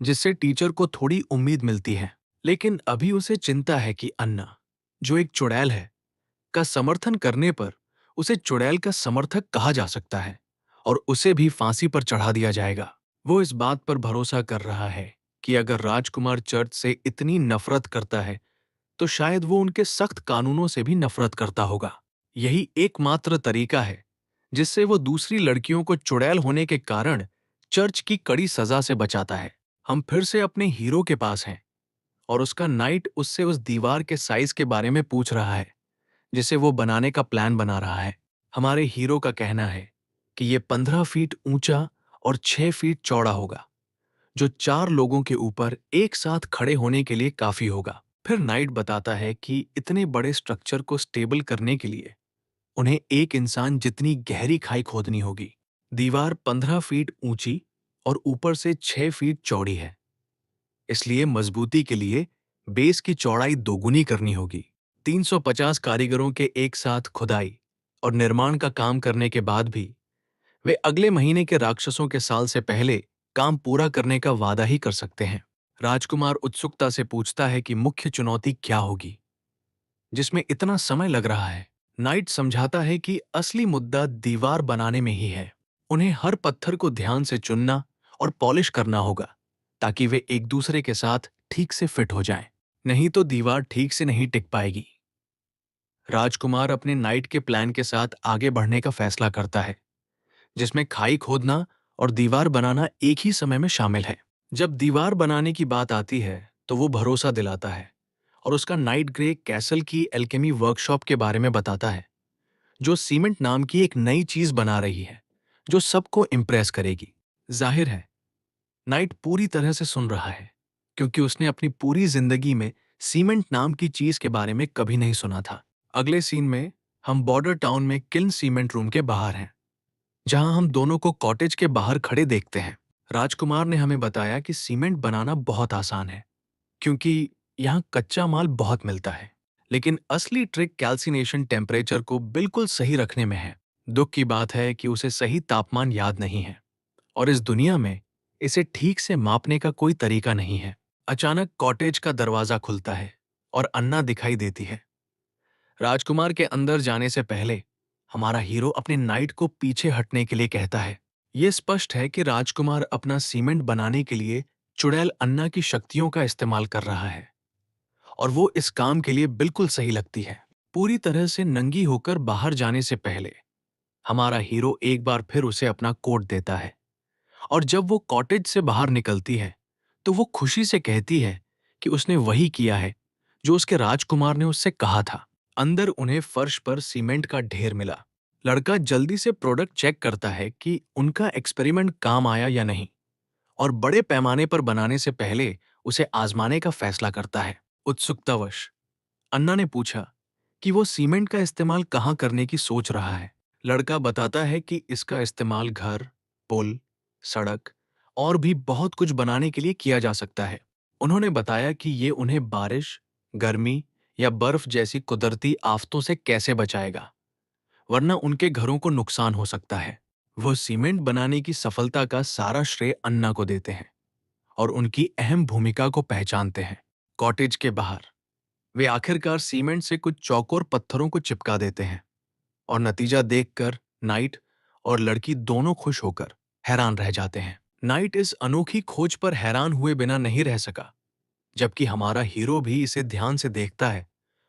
जिससे टीचर को थोड़ी उम्मीद मिलती है। लेकिन अभी उसे चिंता है कि अन्ना, जो एक चुड़ैल है, का समर्थन करने पर उसे चुड़ैल का समर्थक कहा जा सकता है और उसे भी फांसी पर चढ़ा दिया जाएगा। वो इस बात पर भरोसा कर रहा है कि अगर राजकुमार चर्च से इतनी नफरत करता है तो शायद वो उनके सख्त कानूनों से भी नफरत करता होगा। यही एकमात्र तरीका है जिससे वो दूसरी लड़कियों को चुड़ैल होने के कारण चर्च की कड़ी सजा से बचाता है। हम फिर से अपने हीरो के पास हैं और उसका नाइट उससे उस दीवार के साइज के बारे में पूछ रहा है जिसे वो बनाने का प्लान बना रहा है। हमारे हीरो का कहना है कि ये 15 फीट ऊंचा और 6 फीट चौड़ा होगा, जो 4 लोगों के ऊपर एक साथ खड़े होने के लिए काफी होगा। फिर नाइट बताता है कि इतने बड़े स्ट्रक्चर को स्टेबल करने के लिए उन्हें एक इंसान जितनी गहरी खाई खोदनी होगी। दीवार 15 फीट ऊंची और ऊपर से 6 फीट चौड़ी है, इसलिए मजबूती के लिए बेस की चौड़ाई दोगुनी करनी होगी। 350 कारीगरों के एक साथ खुदाई और निर्माण का काम करने के बाद भी वे अगले महीने के राक्षसों के साल से पहले काम पूरा करने का वादा ही कर सकते हैं। राजकुमार उत्सुकता से पूछता है कि मुख्य चुनौती क्या होगी, जिसमें इतना समय लग रहा है। नाइट समझाता है कि असली मुद्दा दीवार बनाने में ही है। उन्हें हर पत्थर को ध्यान से चुनना और पॉलिश करना होगा ताकि वे एक दूसरे के साथ ठीक से फिट हो जाएं। नहीं तो दीवार ठीक से नहीं टिक पाएगी। राजकुमार अपने नाइट के प्लान के साथ आगे बढ़ने का फैसला करता है, जिसमें खाई खोदना और दीवार बनाना एक ही समय में शामिल है। जब दीवार बनाने की बात आती है तो वो भरोसा दिलाता है और उसका नाइट ग्रे कैसल की एल्केमी वर्कशॉप के बारे में बताता है, जो सीमेंट नाम की एक नई चीज बना रही है जो सबको इम्प्रेस करेगी। जाहिर है नाइट पूरी तरह से सुन रहा है, क्योंकि उसने अपनी पूरी जिंदगी में सीमेंट नाम की चीज के बारे में कभी नहीं सुना था। अगले सीन में हम बॉर्डर टाउन में किल्न सीमेंट रूम के बाहर हैं, जहां हम दोनों को कॉटेज के बाहर खड़े देखते हैं। राजकुमार ने हमें बताया कि सीमेंट बनाना बहुत आसान है क्योंकि यहाँ कच्चा माल बहुत मिलता है। लेकिन असली ट्रिक कैल्सिनेशन टेम्परेचर को बिल्कुल सही रखने में है। दुख की बात है कि उसे सही तापमान याद नहीं है और इस दुनिया में इसे ठीक से मापने का कोई तरीका नहीं है। अचानक कॉटेज का दरवाजा खुलता है और अन्ना दिखाई देती है। राजकुमार के अंदर जाने से पहले हमारा हीरो अपने नाइट को पीछे हटने के लिए कहता है। यह स्पष्ट है कि राजकुमार अपना सीमेंट बनाने के लिए चुड़ैल अन्ना की शक्तियों का इस्तेमाल कर रहा है और वो इस काम के लिए बिल्कुल सही लगती है। पूरी तरह से नंगी होकर बाहर जाने से पहले हमारा हीरो एक बार फिर उसे अपना कोट देता है और जब वो कॉटेज से बाहर निकलती है तो वो खुशी से कहती है कि उसने वही किया है जो उसके राजकुमार ने उससे कहा था। अंदर उन्हें फर्श पर सीमेंट का ढेर मिला। लड़का जल्दी से प्रोडक्ट चेक करता है कि उनका एक्सपेरिमेंट काम आया या नहीं और बड़े पैमाने पर बनाने से पहले उसे आजमाने का फैसला करता है। उत्सुकतावश अन्ना ने पूछा कि वो सीमेंट का इस्तेमाल कहाँ करने की सोच रहा है। लड़का बताता है कि इसका इस्तेमाल घर, पुल, सड़क और भी बहुत कुछ बनाने के लिए किया जा सकता है। उन्होंने बताया कि ये उन्हें बारिश, गर्मी या बर्फ जैसी कुदरती आफतों से कैसे बचाएगा, वरना उनके घरों को नुकसान हो सकता है। वो सीमेंट बनाने की सफलता का सारा श्रेय अन्ना को देते हैं और उनकी अहम भूमिका को पहचानते हैं। कॉटेज के बाहर वे आखिरकार सीमेंट से कुछ चौकोर पत्थरों को चिपका देते हैं और नतीजा देखकर नाइट और लड़की दोनों खुश होकर हैरान रह जाते हैं। नाइट इस अनोखी खोज पर हैरान हुए बिना नहीं रह सका, जबकि हमारा हीरो भी इसे ध्यान से देखता है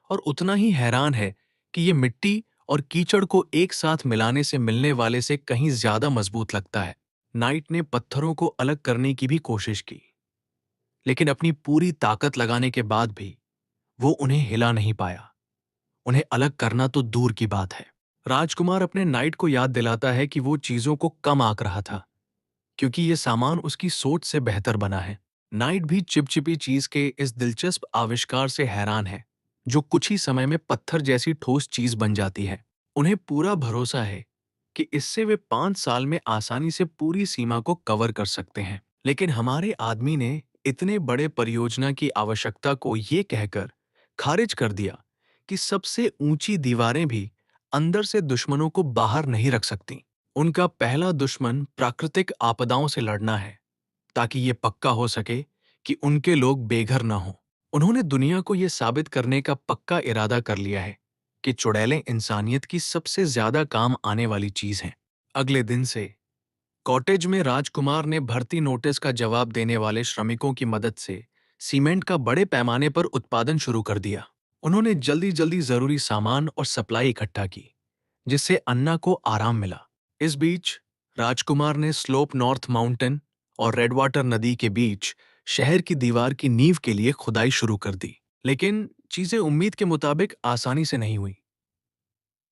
और उतना ही हैरान है कि ये मिट्टी और कीचड़ को एक साथ मिलाने से मिलने वाले से कहीं ज्यादा मजबूत लगता है। नाइट ने पत्थरों को अलग करने की भी कोशिश की, लेकिन अपनी पूरी ताकत लगाने के बाद भी वो उन्हें हिला नहीं पाया। उन्हें अलग करना तो दूर की बात है। राजकुमार अपने नाइट को याद दिलाता है कि वो चीजों को कम आंक रहा था क्योंकि ये सामान उसकी सोच से बेहतर बना है। नाइट भी चिपचिपी चीज के इस दिलचस्प आविष्कार से हैरान है जो कुछ ही समय में पत्थर जैसी ठोस चीज बन जाती है। उन्हें पूरा भरोसा है कि इससे वे 5 साल में आसानी से पूरी सीमा को कवर कर सकते हैं। लेकिन हमारे आदमी ने इतने बड़े परियोजना की आवश्यकता को ये कहकर खारिज कर दिया कि सबसे ऊंची दीवारें भी अंदर से दुश्मनों को बाहर नहीं रख सकती। उनका पहला दुश्मन प्राकृतिक आपदाओं से लड़ना है ताकि ये पक्का हो सके कि उनके लोग बेघर ना हों। उन्होंने दुनिया को ये साबित करने का पक्का इरादा कर लिया है कि चुड़ैलें इंसानियत की सबसे ज्यादा काम आने वाली चीज हैं। अगले दिन से कॉटेज में राजकुमार ने भर्ती नोटिस का जवाब देने वाले श्रमिकों की मदद से सीमेंट का बड़े पैमाने पर उत्पादन शुरू कर दिया। उन्होंने जल्दी जल्दी जरूरी सामान और सप्लाई इकट्ठा की, जिससे अन्ना को आराम मिला। इस बीच राजकुमार ने स्लोप नॉर्थ माउंटेन और रेड वाटर नदी के बीच शहर की दीवार की नींव के लिए खुदाई शुरू कर दी। लेकिन चीजें उम्मीद के मुताबिक आसानी से नहीं हुई।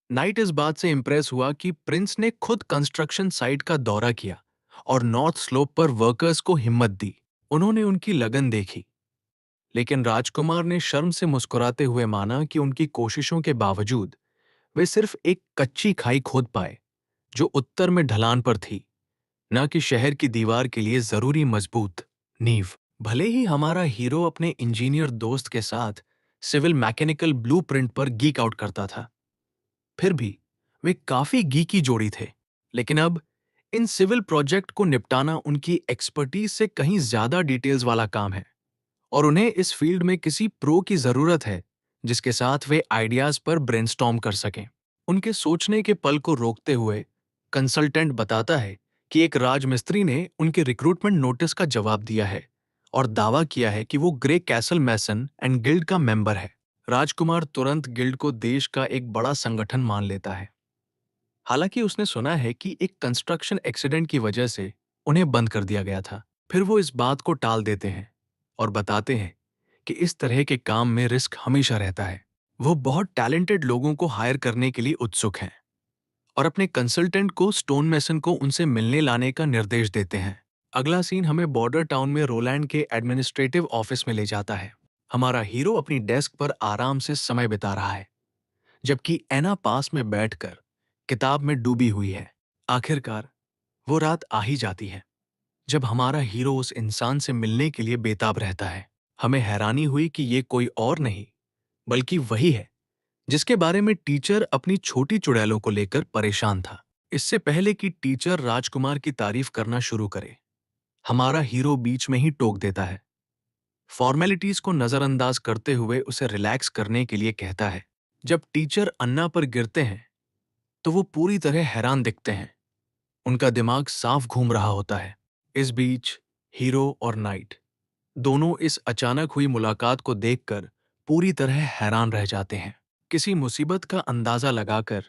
नाइट इस बात से इंप्रेस हुआ कि प्रिंस ने खुद कंस्ट्रक्शन साइट का दौरा किया और नॉर्थ स्लोप पर वर्कर्स को हिम्मत दी। उन्होंने उनकी लगन देखी, लेकिन राजकुमार ने शर्म से मुस्कुराते हुए माना कि उनकी कोशिशों के बावजूद वे सिर्फ एक कच्ची खाई खोद पाए जो उत्तर में ढलान पर थी, न कि शहर की दीवार के लिए जरूरी मजबूत नींव। भले ही हमारा हीरो अपने इंजीनियर दोस्त के साथ सिविल मैकेनिकल ब्लूप्रिंट पर गीक आउट करता था, फिर भी वे काफी गीकी जोड़ी थे। लेकिन अब इन सिविल प्रोजेक्ट को निपटाना उनकी एक्सपर्टीज से कहीं ज्यादा डिटेल्स वाला काम है और उन्हें इस फील्ड में किसी प्रो की जरूरत है जिसके साथ वे आइडियाज पर ब्रेनस्टॉर्म कर सकें। उनके सोचने के पल को रोकते हुए कंसल्टेंट बताता है कि एक राजमिस्त्री ने उनके रिक्रूटमेंट नोटिस का जवाब दिया है और दावा किया है कि वो Graycastle mason and guild का मेंबर है। राजकुमार तुरंत गिल्ड को देश का एक बड़ा संगठन मान लेता है, हालांकि उसने सुना है कि एक कंस्ट्रक्शन एक्सीडेंट की वजह से उन्हें बंद कर दिया गया था। फिर वो इस बात को टाल देते हैं और बताते हैं कि इस तरह के काम में रिस्क हमेशा रहता है। वो बहुत टैलेंटेड लोगों को हायर करने के लिए उत्सुक हैं और अपने कंसल्टेंट को स्टोन मैसन को उनसे मिलने लाने का निर्देश देते हैं। अगला सीन हमें बॉर्डर टाउन में रोलैंड के एडमिनिस्ट्रेटिव ऑफिस में ले जाता है। हमारा हीरो अपनी डेस्क पर आराम से समय बिता रहा है, जबकि एना पास में बैठकर किताब में डूबी हुई है। आखिरकार वो रात आ ही जाती है जब हमारा हीरो उस इंसान से मिलने के लिए बेताब रहता है, हमें हैरानी हुई कि ये कोई और नहीं बल्कि वही है जिसके बारे में टीचर अपनी छोटी चुड़ैलों को लेकर परेशान था। इससे पहले कि टीचर राजकुमार की तारीफ करना शुरू करे, हमारा हीरो बीच में ही टोक देता है। फॉर्मेलिटीज को नजरअंदाज करते हुए उसे रिलैक्स करने के लिए कहता है। जब टीचर अन्ना पर गिरते हैं तो वो पूरी तरह हैरान दिखते हैं। उनका दिमाग साफ घूम रहा होता है। इस बीच हीरो और नाइट दोनों इस अचानक हुई मुलाकात को देखकर पूरी तरह हैरान रह जाते हैं। किसी मुसीबत का अंदाजा लगाकर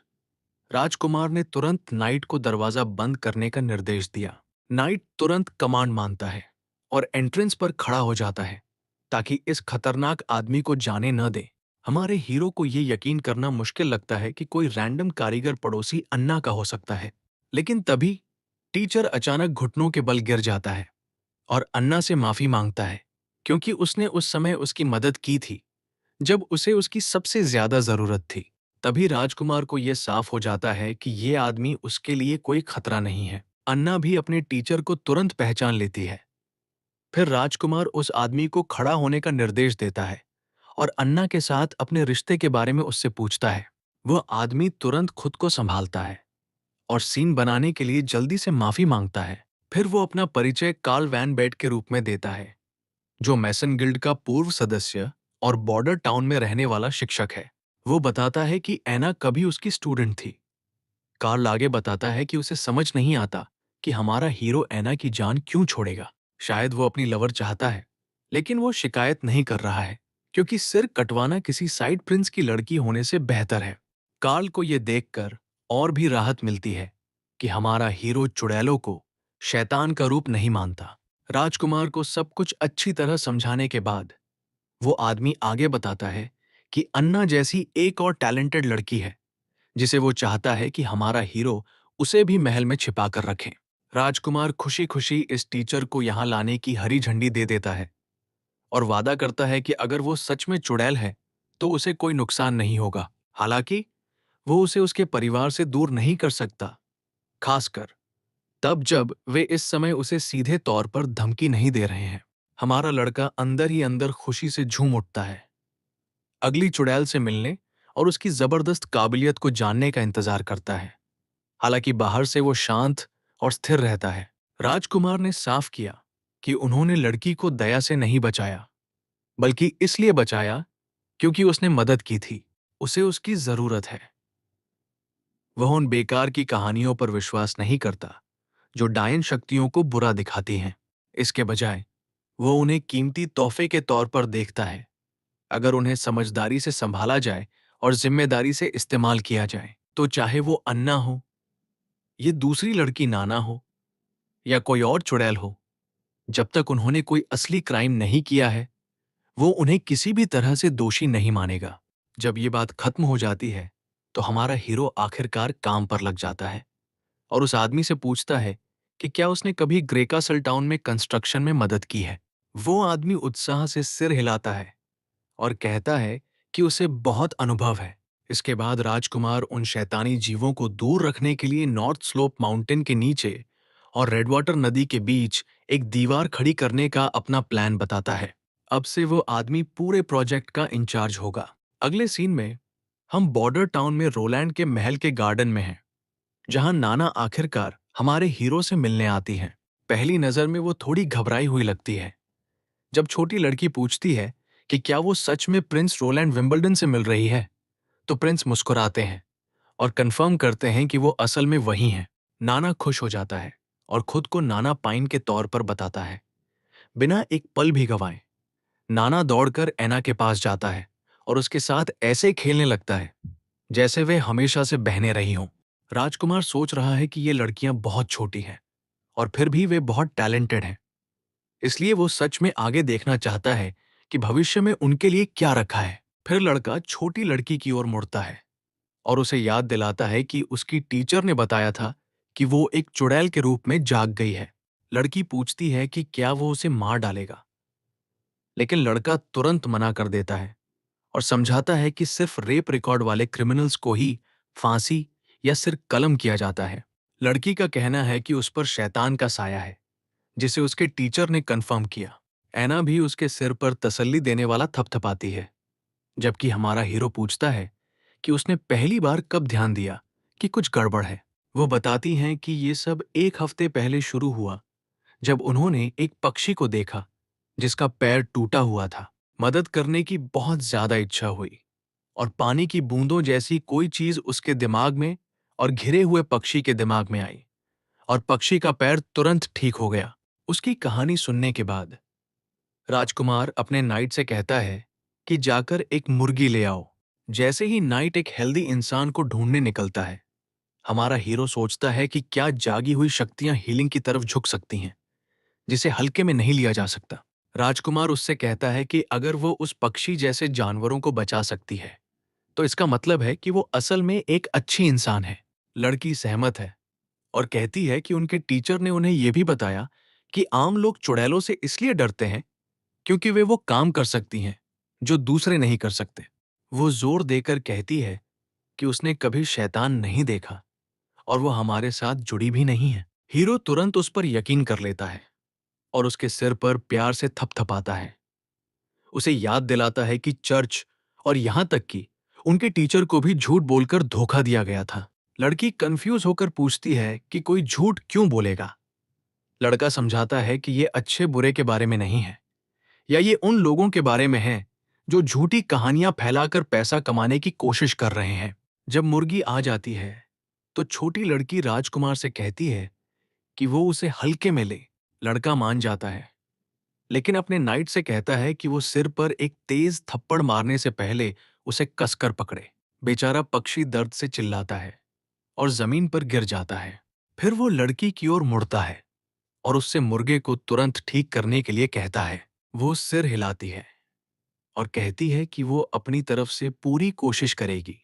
राजकुमार ने तुरंत नाइट को दरवाजा बंद करने का निर्देश दिया। नाइट तुरंत कमांड मानता है और एंट्रेंस पर खड़ा हो जाता है ताकि इस खतरनाक आदमी को जाने न दे। हमारे हीरो को यह यकीन करना मुश्किल लगता है कि कोई रैंडम कारीगर पड़ोसी अन्ना का हो सकता है। लेकिन तभी टीचर अचानक घुटनों के बल गिर जाता है और अन्ना से माफी मांगता है क्योंकि उसने उस समय उसकी मदद की थी जब उसे उसकी सबसे ज्यादा जरूरत थी। तभी राजकुमार को यह साफ हो जाता है कि यह आदमी उसके लिए कोई खतरा नहीं है। अन्ना भी अपने टीचर को तुरंत पहचान लेती है। फिर राजकुमार उस आदमी को खड़ा होने का निर्देश देता है और अन्ना के साथ अपने रिश्ते के बारे में उससे पूछता है। वह आदमी तुरंत खुद को संभालता है और सीन बनाने के लिए जल्दी से माफी मांगता है। फिर वो अपना परिचय कार्ल वैन बेट के रूप में देता है, जो मैसन गिल्ड का पूर्व सदस्य और बॉर्डर टाउन में रहने वाला शिक्षक है। वो बताता है कि एना कभी उसकी स्टूडेंट थी। कार्ल आगे बताता है कि उसे समझ नहीं आता कि हमारा हीरो एना की जान क्यों छोड़ेगा। शायद वो अपनी लवर चाहता है, लेकिन वो शिकायत नहीं कर रहा है क्योंकि सिर कटवाना किसी साइड प्रिंस की लड़की होने से बेहतर है। कार्ल को ये देखकर और भी राहत मिलती है कि हमारा हीरो चुड़ैलों को शैतान का रूप नहीं मानता। राजकुमार को सब कुछ अच्छी तरह समझाने के बाद वो आदमी आगे बताता है कि अन्ना जैसी एक और टैलेंटेड लड़की है जिसे वो चाहता है कि हमारा हीरो उसे भी महल में छिपा कर रखे। राजकुमार खुशी खुशी इस टीचर को यहाँ लाने की हरी झंडी दे देता है और वादा करता है कि अगर वो सच में चुड़ैल है तो उसे कोई नुकसान नहीं होगा। हालांकि वो उसे उसके परिवार से दूर नहीं कर सकता, खासकर तब जब वे इस समय उसे सीधे तौर पर धमकी नहीं दे रहे हैं। हमारा लड़का अंदर ही अंदर खुशी से झूम उठता है, अगली चुड़ैल से मिलने और उसकी जबरदस्त काबिलियत को जानने का इंतजार करता है। हालांकि बाहर से वो शांत और स्थिर रहता है। राजकुमार ने साफ किया कि उन्होंने लड़की को दया से नहीं बचाया, बल्कि इसलिए बचाया क्योंकि उसने मदद की थी। उसे उसकी जरूरत है। वह उन बेकार की कहानियों पर विश्वास नहीं करता जो डायन शक्तियों को बुरा दिखाती हैं। इसके बजाय वो उन्हें कीमती तोहफे के तौर पर देखता है। अगर उन्हें समझदारी से संभाला जाए और जिम्मेदारी से इस्तेमाल किया जाए तो चाहे वो अन्ना हो, ये दूसरी लड़की नाना हो या कोई और चुड़ैल हो, जब तक उन्होंने कोई असली क्राइम नहीं किया है वो उन्हें किसी भी तरह से दोषी नहीं मानेगा। जब ये बात खत्म हो जाती है तो हमारा हीरो आखिरकार काम पर लग जाता है और उस आदमी से पूछता है कि क्या उसने कभी ग्रेकासल टाउन में कंस्ट्रक्शन में मदद की है। वो आदमी उत्साह से सिर हिलाता है और कहता है कि उसे बहुत अनुभव है। इसके बाद राजकुमार उन शैतानी जीवों को दूर रखने के लिए नॉर्थ स्लोप माउंटेन के नीचे और रेडवाटर नदी के बीच एक दीवार खड़ी करने का अपना प्लान बताता है। अब से वो आदमी पूरे प्रोजेक्ट का इंचार्ज होगा। अगले सीन में हम बॉर्डर टाउन में रोलैंड के महल के गार्डन में हैं, जहां नाना आखिरकार हमारे हीरो से मिलने आती हैं। पहली नजर में वो थोड़ी घबराई हुई लगती है। जब छोटी लड़की पूछती है कि क्या वो सच में प्रिंस रोलैंड विंबलडन से मिल रही है, तो प्रिंस मुस्कुराते हैं और कंफर्म करते हैं कि वो असल में वही हैं। नाना खुश हो जाता है और खुद को नाना पाइन के तौर पर बताता है। बिना एक पल भी गंवाए नाना दौड़कर एना के पास जाता है और उसके साथ ऐसे खेलने लगता है जैसे वे हमेशा से बहने रही हों। राजकुमार सोच रहा है कि ये लड़कियां बहुत छोटी हैं और फिर भी वे बहुत टैलेंटेड हैं। इसलिए वो सच में आगे देखना चाहता है कि भविष्य में उनके लिए क्या रखा है। फिर लड़का छोटी लड़की की ओर मुड़ता है और उसे याद दिलाता है कि उसकी टीचर ने बताया था कि वो एक चुड़ैल के रूप में जाग गई है। लड़की पूछती है कि क्या वो उसे मार डालेगा, लेकिन लड़का तुरंत मना कर देता है और समझाता है कि सिर्फ रेप रिकॉर्ड वाले क्रिमिनल्स को ही फांसी या सिर कलम किया जाता है। लड़की का कहना है कि उस पर शैतान का साया है, जिसे उसके टीचर ने कंफर्म किया। ऐना भी उसके सिर पर तसल्ली देने वाला थपथपाती है, जबकि हमारा हीरो पूछता है कि उसने पहली बार कब ध्यान दिया कि कुछ गड़बड़ है। वो बताती हैं कि ये सब एक हफ्ते पहले शुरू हुआ, जब उन्होंने एक पक्षी को देखा जिसका पैर टूटा हुआ था। मदद करने की बहुत ज्यादा इच्छा हुई और पानी की बूंदों जैसी कोई चीज उसके दिमाग में और घिरे हुए पक्षी के दिमाग में आई और पक्षी का पैर तुरंत ठीक हो गया। उसकी कहानी सुनने के बाद राजकुमार अपने नाइट से कहता है कि जाकर एक मुर्गी ले आओ। जैसे ही नाइट एक हेल्दी इंसान को ढूंढने निकलता है, हमारा हीरो सोचता है कि क्या जागी हुई शक्तियां हीलिंग की तरफ झुक सकती हैं, जिसे हल्के में नहीं लिया जा सकता। राजकुमार उससे कहता है कि अगर वो उस पक्षी जैसे जानवरों को बचा सकती है, तो इसका मतलब है कि वो असल में एक अच्छी इंसान है। लड़की सहमत है और कहती है कि उनके टीचर ने उन्हें यह भी बताया कि आम लोग चुड़ैलों से इसलिए डरते हैं क्योंकि वे वो काम कर सकती हैं जो दूसरे नहीं कर सकते। वो जोर देकर कहती है कि उसने कभी शैतान नहीं देखा और वो हमारे साथ जुड़ी भी नहीं है। हीरो तुरंत उस पर यकीन कर लेता है और उसके सिर पर प्यार से थपथपाता है। उसे याद दिलाता है कि चर्च और यहां तक कि उनके टीचर को भी झूठ बोलकर धोखा दिया गया था। लड़की कंफ्यूज होकर पूछती है कि कोई झूठ क्यों बोलेगा। लड़का समझाता है कि ये अच्छे बुरे के बारे में नहीं है, या ये उन लोगों के बारे में है जो झूठी कहानियां फैलाकर पैसा कमाने की कोशिश कर रहे हैं। जब मुर्गी आ जाती है तो छोटी लड़की राजकुमार से कहती है कि वो उसे हल्के में ले। लड़का मान जाता है, लेकिन अपने नाइट से कहता है कि वो सिर पर एक तेज थप्पड़ मारने से पहले उसे कसकर पकड़े। बेचारा पक्षी दर्द से चिल्लाता है और जमीन पर गिर जाता है। फिर वो लड़की की ओर मुड़ता है और उससे मुर्गे को तुरंत ठीक करने के लिए कहता है। वो सिर हिलाती है और कहती है कि वो अपनी तरफ से पूरी कोशिश करेगी।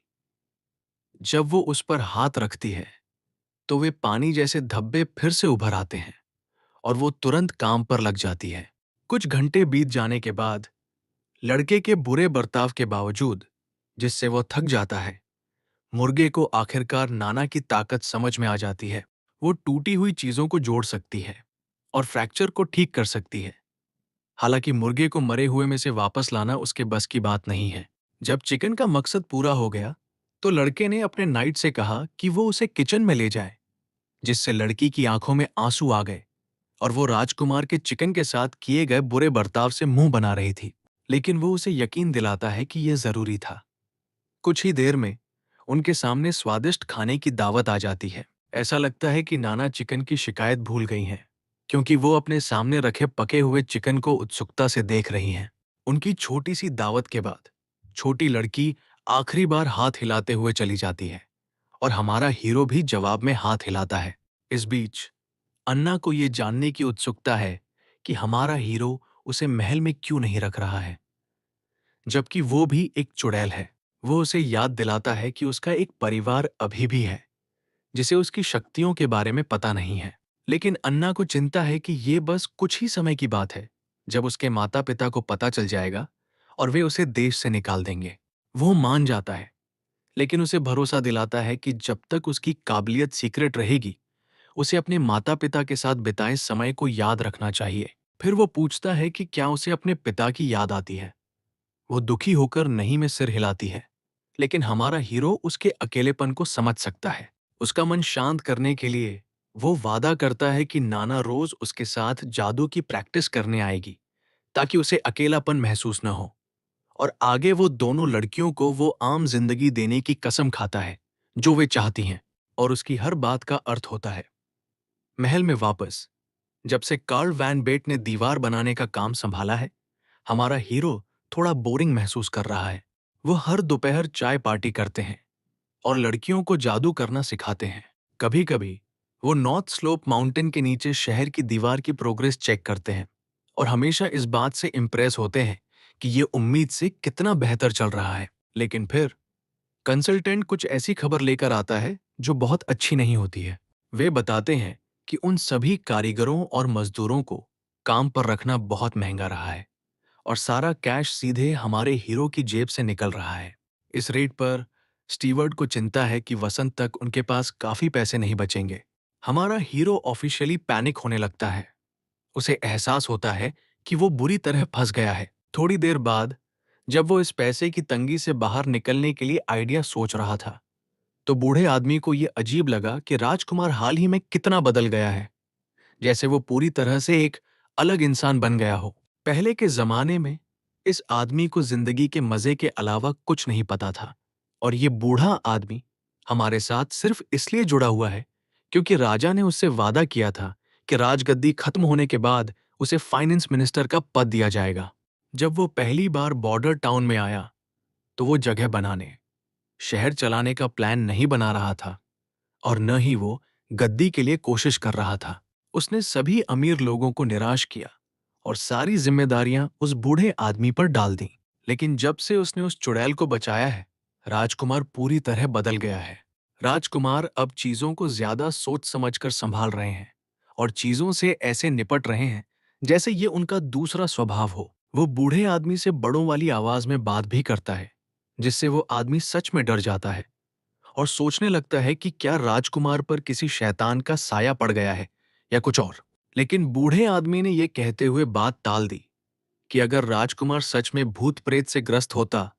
जब वो उस पर हाथ रखती है तो वे पानी जैसे धब्बे फिर से उभर आते हैं और वो तुरंत काम पर लग जाती है। कुछ घंटे बीत जाने के बाद लड़के के बुरे बर्ताव के बावजूद, जिससे वो थक जाता है, मुर्गे को आखिरकार नाना की ताकत समझ में आ जाती है। वो टूटी हुई चीजों को जोड़ सकती है और फ्रैक्चर को ठीक कर सकती है। हालांकि मुर्गे को मरे हुए में से वापस लाना उसके बस की बात नहीं है। जब चिकन का मकसद पूरा हो गया तो लड़के ने अपने नाइट से कहा कि वो उसे किचन में ले जाए, जिससे लड़की की आंखों में आंसू आ गए और वो राजकुमार के चिकन के साथ किए गए बुरे बर्ताव से मुंह बना रही थी। लेकिन वो उसे यकीन दिलाता है कि यह जरूरी था। कुछ ही देर में उनके सामने स्वादिष्ट खाने की दावत आ जाती है। ऐसा लगता है कि नाना चिकन की शिकायत भूल गई हैं, क्योंकि वो अपने सामने रखे पके हुए चिकन को उत्सुकता से देख रही हैं। उनकी छोटी सी दावत के बाद छोटी लड़की आखिरी बार हाथ हिलाते हुए चली जाती है और हमारा हीरो भी जवाब में हाथ हिलाता है। इस बीच अन्ना को ये जानने की उत्सुकता है कि हमारा हीरो उसे महल में क्यों नहीं रख रहा है, जबकि वो भी एक चुड़ैल है। वो उसे याद दिलाता है कि उसका एक परिवार अभी भी है, जिसे उसकी शक्तियों के बारे में पता नहीं है। लेकिन अन्ना को चिंता है कि ये बस कुछ ही समय की बात है, जब उसके माता पिता को पता चल जाएगा और वे उसे देश से निकाल देंगे। वो मान जाता है, लेकिन उसे भरोसा दिलाता है कि जब तक उसकी काबिलियत सीक्रेट रहेगी, उसे अपने माता पिता के साथ बिताए समय को याद रखना चाहिए। फिर वो पूछता है कि क्या उसे अपने पिता की याद आती है। वो दुखी होकर नहीं में सिर हिलाती है, लेकिन हमारा हीरो उसके अकेलेपन को समझ सकता है। उसका मन शांत करने के लिए वो वादा करता है कि नाना रोज उसके साथ जादू की प्रैक्टिस करने आएगी, ताकि उसे अकेलापन महसूस न हो। और आगे वो दोनों लड़कियों को वो आम जिंदगी देने की कसम खाता है जो वे चाहती हैं, और उसकी हर बात का अर्थ होता है। महल में वापस जब से कार्ल वैन बेट ने दीवार बनाने का काम संभाला है, हमारा हीरो थोड़ा बोरिंग महसूस कर रहा है। वो हर दोपहर चाय पार्टी करते हैं और लड़कियों को जादू करना सिखाते हैं। कभी कभी वो नॉर्थ स्लोप माउंटेन के नीचे शहर की दीवार की प्रोग्रेस चेक करते हैं और हमेशा इस बात से इम्प्रेस होते हैं कि ये उम्मीद से कितना बेहतर चल रहा है। लेकिन फिर कंसल्टेंट कुछ ऐसी खबर लेकर आता है जो बहुत अच्छी नहीं होती है। वे बताते हैं कि उन सभी कारीगरों और मजदूरों को काम पर रखना बहुत महंगा रहा है और सारा कैश सीधे हमारे हीरो की जेब से निकल रहा है। इस रेट पर स्टीवर्ड को चिंता है कि वसंत तक उनके पास काफी पैसे नहीं बचेंगे। हमारा हीरो ऑफिशियली पैनिक होने लगता है उसे एहसास होता है कि वो बुरी तरह फंस गया है। थोड़ी देर बाद जब वो इस पैसे की तंगी से बाहर निकलने के लिए आइडिया सोच रहा था, तो बूढ़े आदमी को ये अजीब लगा कि राजकुमार हाल ही में कितना बदल गया है, जैसे वो पूरी तरह से एक अलग इंसान बन गया हो। पहले के जमाने में इस आदमी को जिंदगी के मजे के अलावा कुछ नहीं पता था, और ये बूढ़ा आदमी हमारे साथ सिर्फ इसलिए जुड़ा हुआ है क्योंकि राजा ने उससे वादा किया था कि राजगद्दी खत्म होने के बाद उसे फाइनेंस मिनिस्टर का पद दिया जाएगा। जब वो पहली बार बॉर्डर टाउन में आया, तो वो जगह बनाने, शहर चलाने का प्लान नहीं बना रहा था, और न ही वो गद्दी के लिए कोशिश कर रहा था। उसने सभी अमीर लोगों को निराश किया और सारी जिम्मेदारियां उस बूढ़े आदमी पर डाल दी। लेकिन जब से उसने उस चुड़ैल को बचाया है, राजकुमार पूरी तरह बदल गया है। राजकुमार अब चीजों को ज्यादा सोच समझकर संभाल रहे हैं और चीजों से ऐसे निपट रहे हैं जैसे ये उनका दूसरा स्वभाव हो। वो बूढ़े आदमी से बड़ों वाली आवाज में बात भी करता है, जिससे वो आदमी सच में डर जाता है और सोचने लगता है कि क्या राजकुमार पर किसी शैतान का साया पड़ गया है या कुछ और। लेकिन बूढ़े आदमी ने यह कहते हुए बात टाल दी कि अगर राजकुमार सच में भूत प्रेत से ग्रस्त होता,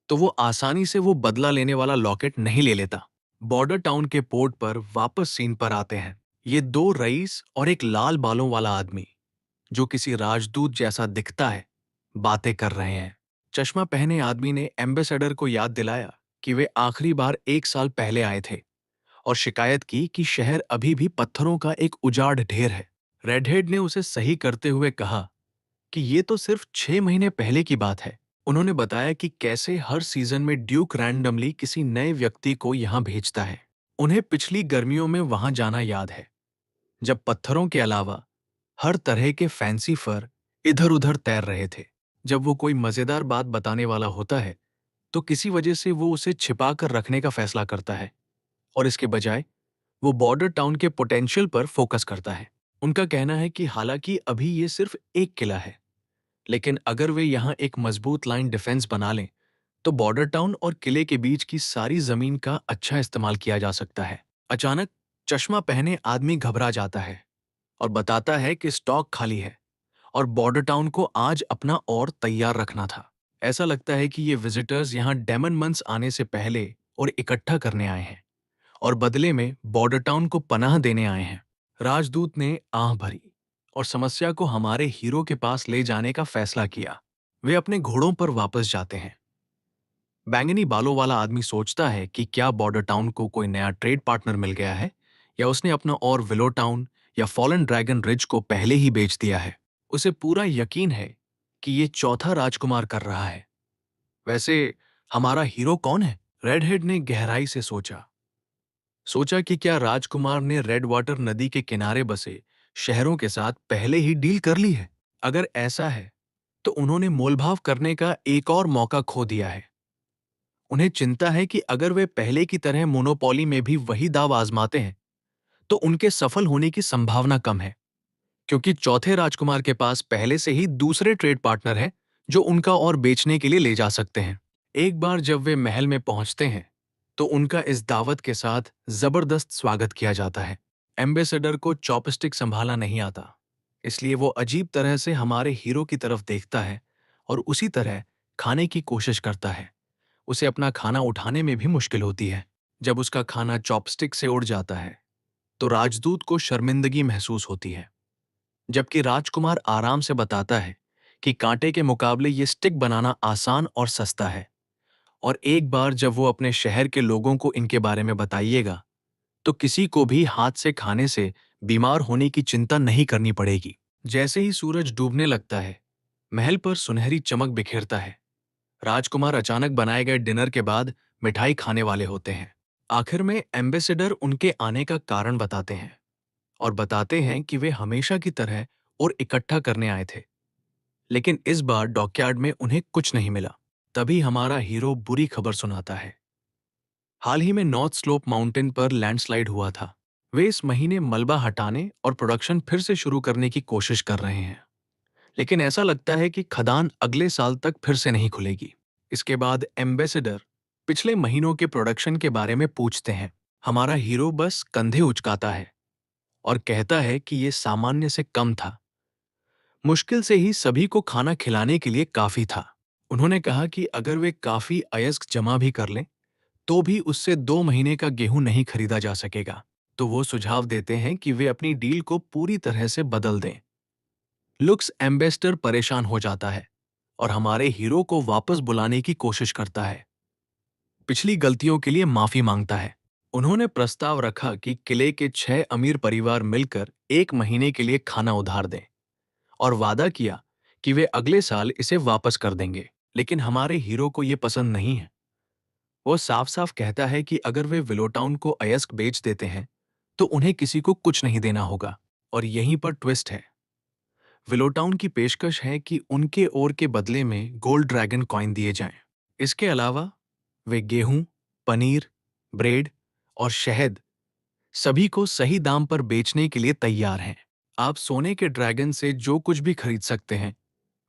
तो वो आसानी से वो बदला लेने वाला लॉकेट नहीं ले लेता। बॉर्डर टाउन के पोर्ट पर वापस सीन पर आते हैं। ये दो रईस और एक लाल बालों वाला आदमी, जो किसी राजदूत जैसा दिखता है, बातें कर रहे हैं। चश्मा पहने आदमी ने एम्बेसडर को याद दिलाया कि वे आखिरी बार 1 साल पहले आए थे और शिकायत की कि शहर अभी भी पत्थरों का एक उजाड़ ढेर है। रेडहेड ने उसे सही करते हुए कहा कि ये तो सिर्फ 6 महीने पहले की बात है। उन्होंने बताया कि कैसे हर सीजन में ड्यूक रैंडमली किसी नए व्यक्ति को यहाँ भेजता है। उन्हें पिछली गर्मियों में वहां जाना याद है, जब पत्थरों के अलावा हर तरह के फैंसी फर इधर उधर तैर रहे थे। जब वो कोई मजेदार बात बताने वाला होता है, तो किसी वजह से वो उसे छिपा कर रखने का फैसला करता है और इसके बजाय वो बॉर्डर टाउन के पोटेंशियल पर फोकस करता है। उनका कहना है कि हालांकि अभी ये सिर्फ एक किला है, लेकिन अगर वे यहाँ एक मजबूत लाइन डिफेंस बना लें, तो बॉर्डर टाउन और किले के बीच की सारी जमीन का अच्छा इस्तेमाल किया जा सकता है। अचानक चश्मा पहने आदमी घबरा जाता है और बताता है कि स्टॉक खाली है और बॉर्डर टाउन को आज अपना और तैयार रखना था। ऐसा लगता है कि ये विजिटर्स यहाँ डेमन मंथ्स आने से पहले और इकट्ठा करने आए हैं और बदले में बॉर्डर टाउन को पनाह देने आए हैं। राजदूत ने आह भरी और समस्या को हमारे हीरो के पास ले जाने का फैसला किया। वे अपने घोड़ों पर वापस जाते हैं। बैंगनी बालों वाला आदमी सोचता है कि क्या बॉर्डर टाउन को कोई नया ट्रेड पार्टनर मिल गया है, या उसने अपना और विलो टाउन या फॉलन ड्रैगन रिज को पहले ही बेच दिया है। उसे पूरा यकीन है कि ये चौथा राजकुमार कर रहा है। वैसे हमारा हीरो कौन है? रेडहेड ने गहराई से सोचा। सोचा कि क्या राजकुमार ने रेड वाटर नदी के किनारे बसे शहरों के साथ पहले ही डील कर ली है। अगर ऐसा है, तो उन्होंने मोलभाव करने का एक और मौका खो दिया है। उन्हें चिंता है कि अगर वे पहले की तरह मोनोपोली में भी वही दाव आजमाते हैं, तो उनके सफल होने की संभावना कम है, क्योंकि चौथे राजकुमार के पास पहले से ही दूसरे ट्रेड पार्टनर हैं जो उनका और बेचने के लिए ले जा सकते हैं। एक बार जब वे महल में पहुंचते हैं, तो उनका इस दावत के साथ जबरदस्त स्वागत किया जाता है। एम्बेसडर को चॉपस्टिक संभालना नहीं आता, इसलिए वो अजीब तरह से हमारे हीरो की तरफ देखता है और उसी तरह खाने की कोशिश करता है। उसे अपना खाना उठाने में भी मुश्किल होती है। जब उसका खाना चॉपस्टिक से उड़ जाता है, तो राजदूत को शर्मिंदगी महसूस होती है, जबकि राजकुमार आराम से बताता है कि कांटे के मुकाबले ये स्टिक बनाना आसान और सस्ता है, और एक बार जब वो अपने शहर के लोगों को इनके बारे में बताइएगा, तो किसी को भी हाथ से खाने से बीमार होने की चिंता नहीं करनी पड़ेगी। जैसे ही सूरज डूबने लगता है, महल पर सुनहरी चमक बिखेरता है। राजकुमार अचानक बनाए गए डिनर के बाद मिठाई खाने वाले होते हैं। आखिर में एम्बेसडर उनके आने का कारण बताते हैं और बताते हैं कि वे हमेशा की तरह और इकट्ठा करने आए थे, लेकिन इस बार डॉकयार्ड में उन्हें कुछ नहीं मिला। तभी हमारा हीरो बुरी खबर सुनाता है। हाल ही में नॉर्थ स्लोप माउंटेन पर लैंडस्लाइड हुआ था। वे इस महीने मलबा हटाने और प्रोडक्शन फिर से शुरू करने की कोशिश कर रहे हैं, लेकिन ऐसा लगता है कि खदान अगले साल तक फिर से नहीं खुलेगी। इसके बाद एम्बेसडर पिछले महीनों के प्रोडक्शन के बारे में पूछते हैं। हमारा हीरो बस कंधे उचकाता है और कहता है कि यह सामान्य से कम था, मुश्किल से ही सभी को खाना खिलाने के लिए काफी था। उन्होंने कहा कि अगर वे काफी अयस्क जमा भी कर लें तो भी उससे 2 महीने का गेहूं नहीं खरीदा जा सकेगा। तो वो सुझाव देते हैं कि वे अपनी डील को पूरी तरह से बदल दें। लुक्स एम्बेसडर परेशान हो जाता है और हमारे हीरो को वापस बुलाने की कोशिश करता है। पिछली गलतियों के लिए माफी मांगता है। उन्होंने प्रस्ताव रखा कि किले के 6 अमीर परिवार मिलकर 1 महीने के लिए खाना उधार दें और वादा किया कि वे अगले साल इसे वापस कर देंगे। लेकिन हमारे हीरो को ये पसंद नहीं है। वो साफ साफ कहता है कि अगर वे विलोटाउन को अयस्क बेच देते हैं तो उन्हें किसी को कुछ नहीं देना होगा। और यहीं पर ट्विस्ट है। विलोटाउन की पेशकश है कि उनके ओर के बदले में गोल्ड ड्रैगन कॉइन दिए जाएं। इसके अलावा वे गेहूं, पनीर, ब्रेड और शहद सभी को सही दाम पर बेचने के लिए तैयार हैं। आप सोने के ड्रैगन से जो कुछ भी खरीद सकते हैं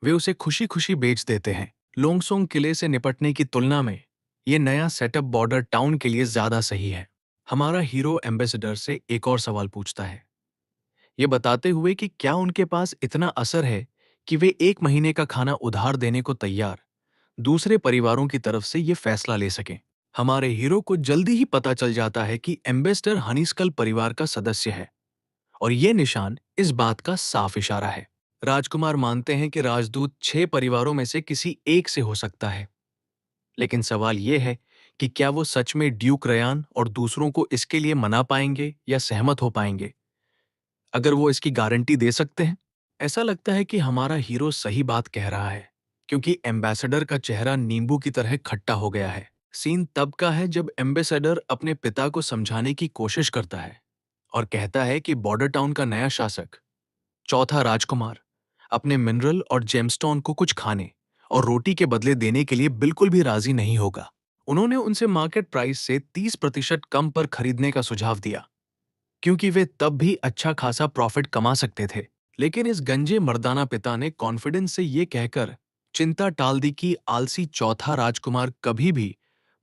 वे उसे खुशी खुशी बेच देते हैं। लोंगसोंग किले से निपटने की तुलना में ये नया सेटअप बॉर्डर टाउन के लिए ज्यादा सही है। हमारा हीरो एम्बेसडर से एक और सवाल पूछता है, ये बताते हुए कि क्या उनके पास इतना असर है कि वे 1 महीने का खाना उधार देने को तैयार दूसरे परिवारों की तरफ से ये फैसला ले सकें। हमारे हीरो को जल्दी ही पता चल जाता है कि एम्बेसडर हनीस्कल परिवार का सदस्य है और ये निशान इस बात का साफ इशारा है। राजकुमार मानते हैं कि राजदूत 6 परिवारों में से किसी एक से हो सकता है। लेकिन सवाल ये है कि क्या वो सच में ड्यूक रयान और दूसरों को इसके लिए मना पाएंगे या सहमत हो पाएंगे। अगर वो इसकी गारंटी दे सकते हैं। ऐसा लगता है कि हमारा हीरो सही बात कह रहा है क्योंकि एम्बेसडर का चेहरा नींबू की तरह खट्टा हो गया है। सीन तब का है जब एम्बेसडर अपने पिता को समझाने की कोशिश करता है और कहता है कि बॉर्डर टाउन का नया शासक, चौथा राजकुमार, अपने मिनरल और जेमस्टोन को कुछ खाने और रोटी के बदले देने के लिए बिल्कुल भी राजी नहीं होगा। उन्होंने उनसे मार्केट प्राइस से 30% कम पर खरीदने का सुझाव दिया क्योंकि वे तब भी अच्छा खासा प्रॉफिट कमा सकते थे। लेकिन इस गंजे मर्दाना पिता ने कॉन्फिडेंस से ये कहकर चिंता टाल दी कि आलसी चौथा राजकुमार कभी भी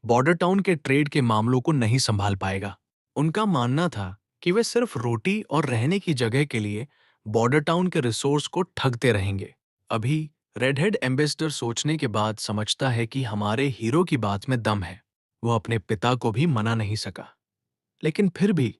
बॉर्डर टाउन के ट्रेड के मामलों को नहीं संभाल पाएगा। उनका मानना था कि वे सिर्फ रोटी और रहने की जगह के लिए बॉर्डर टाउन के रिसोर्स को ठगते रहेंगे। अभी रेडहेड एम्बेसडर सोचने के बाद समझता है कि हमारे हीरो की बात में दम है। वो अपने पिता को भी मना नहीं सका, लेकिन फिर भी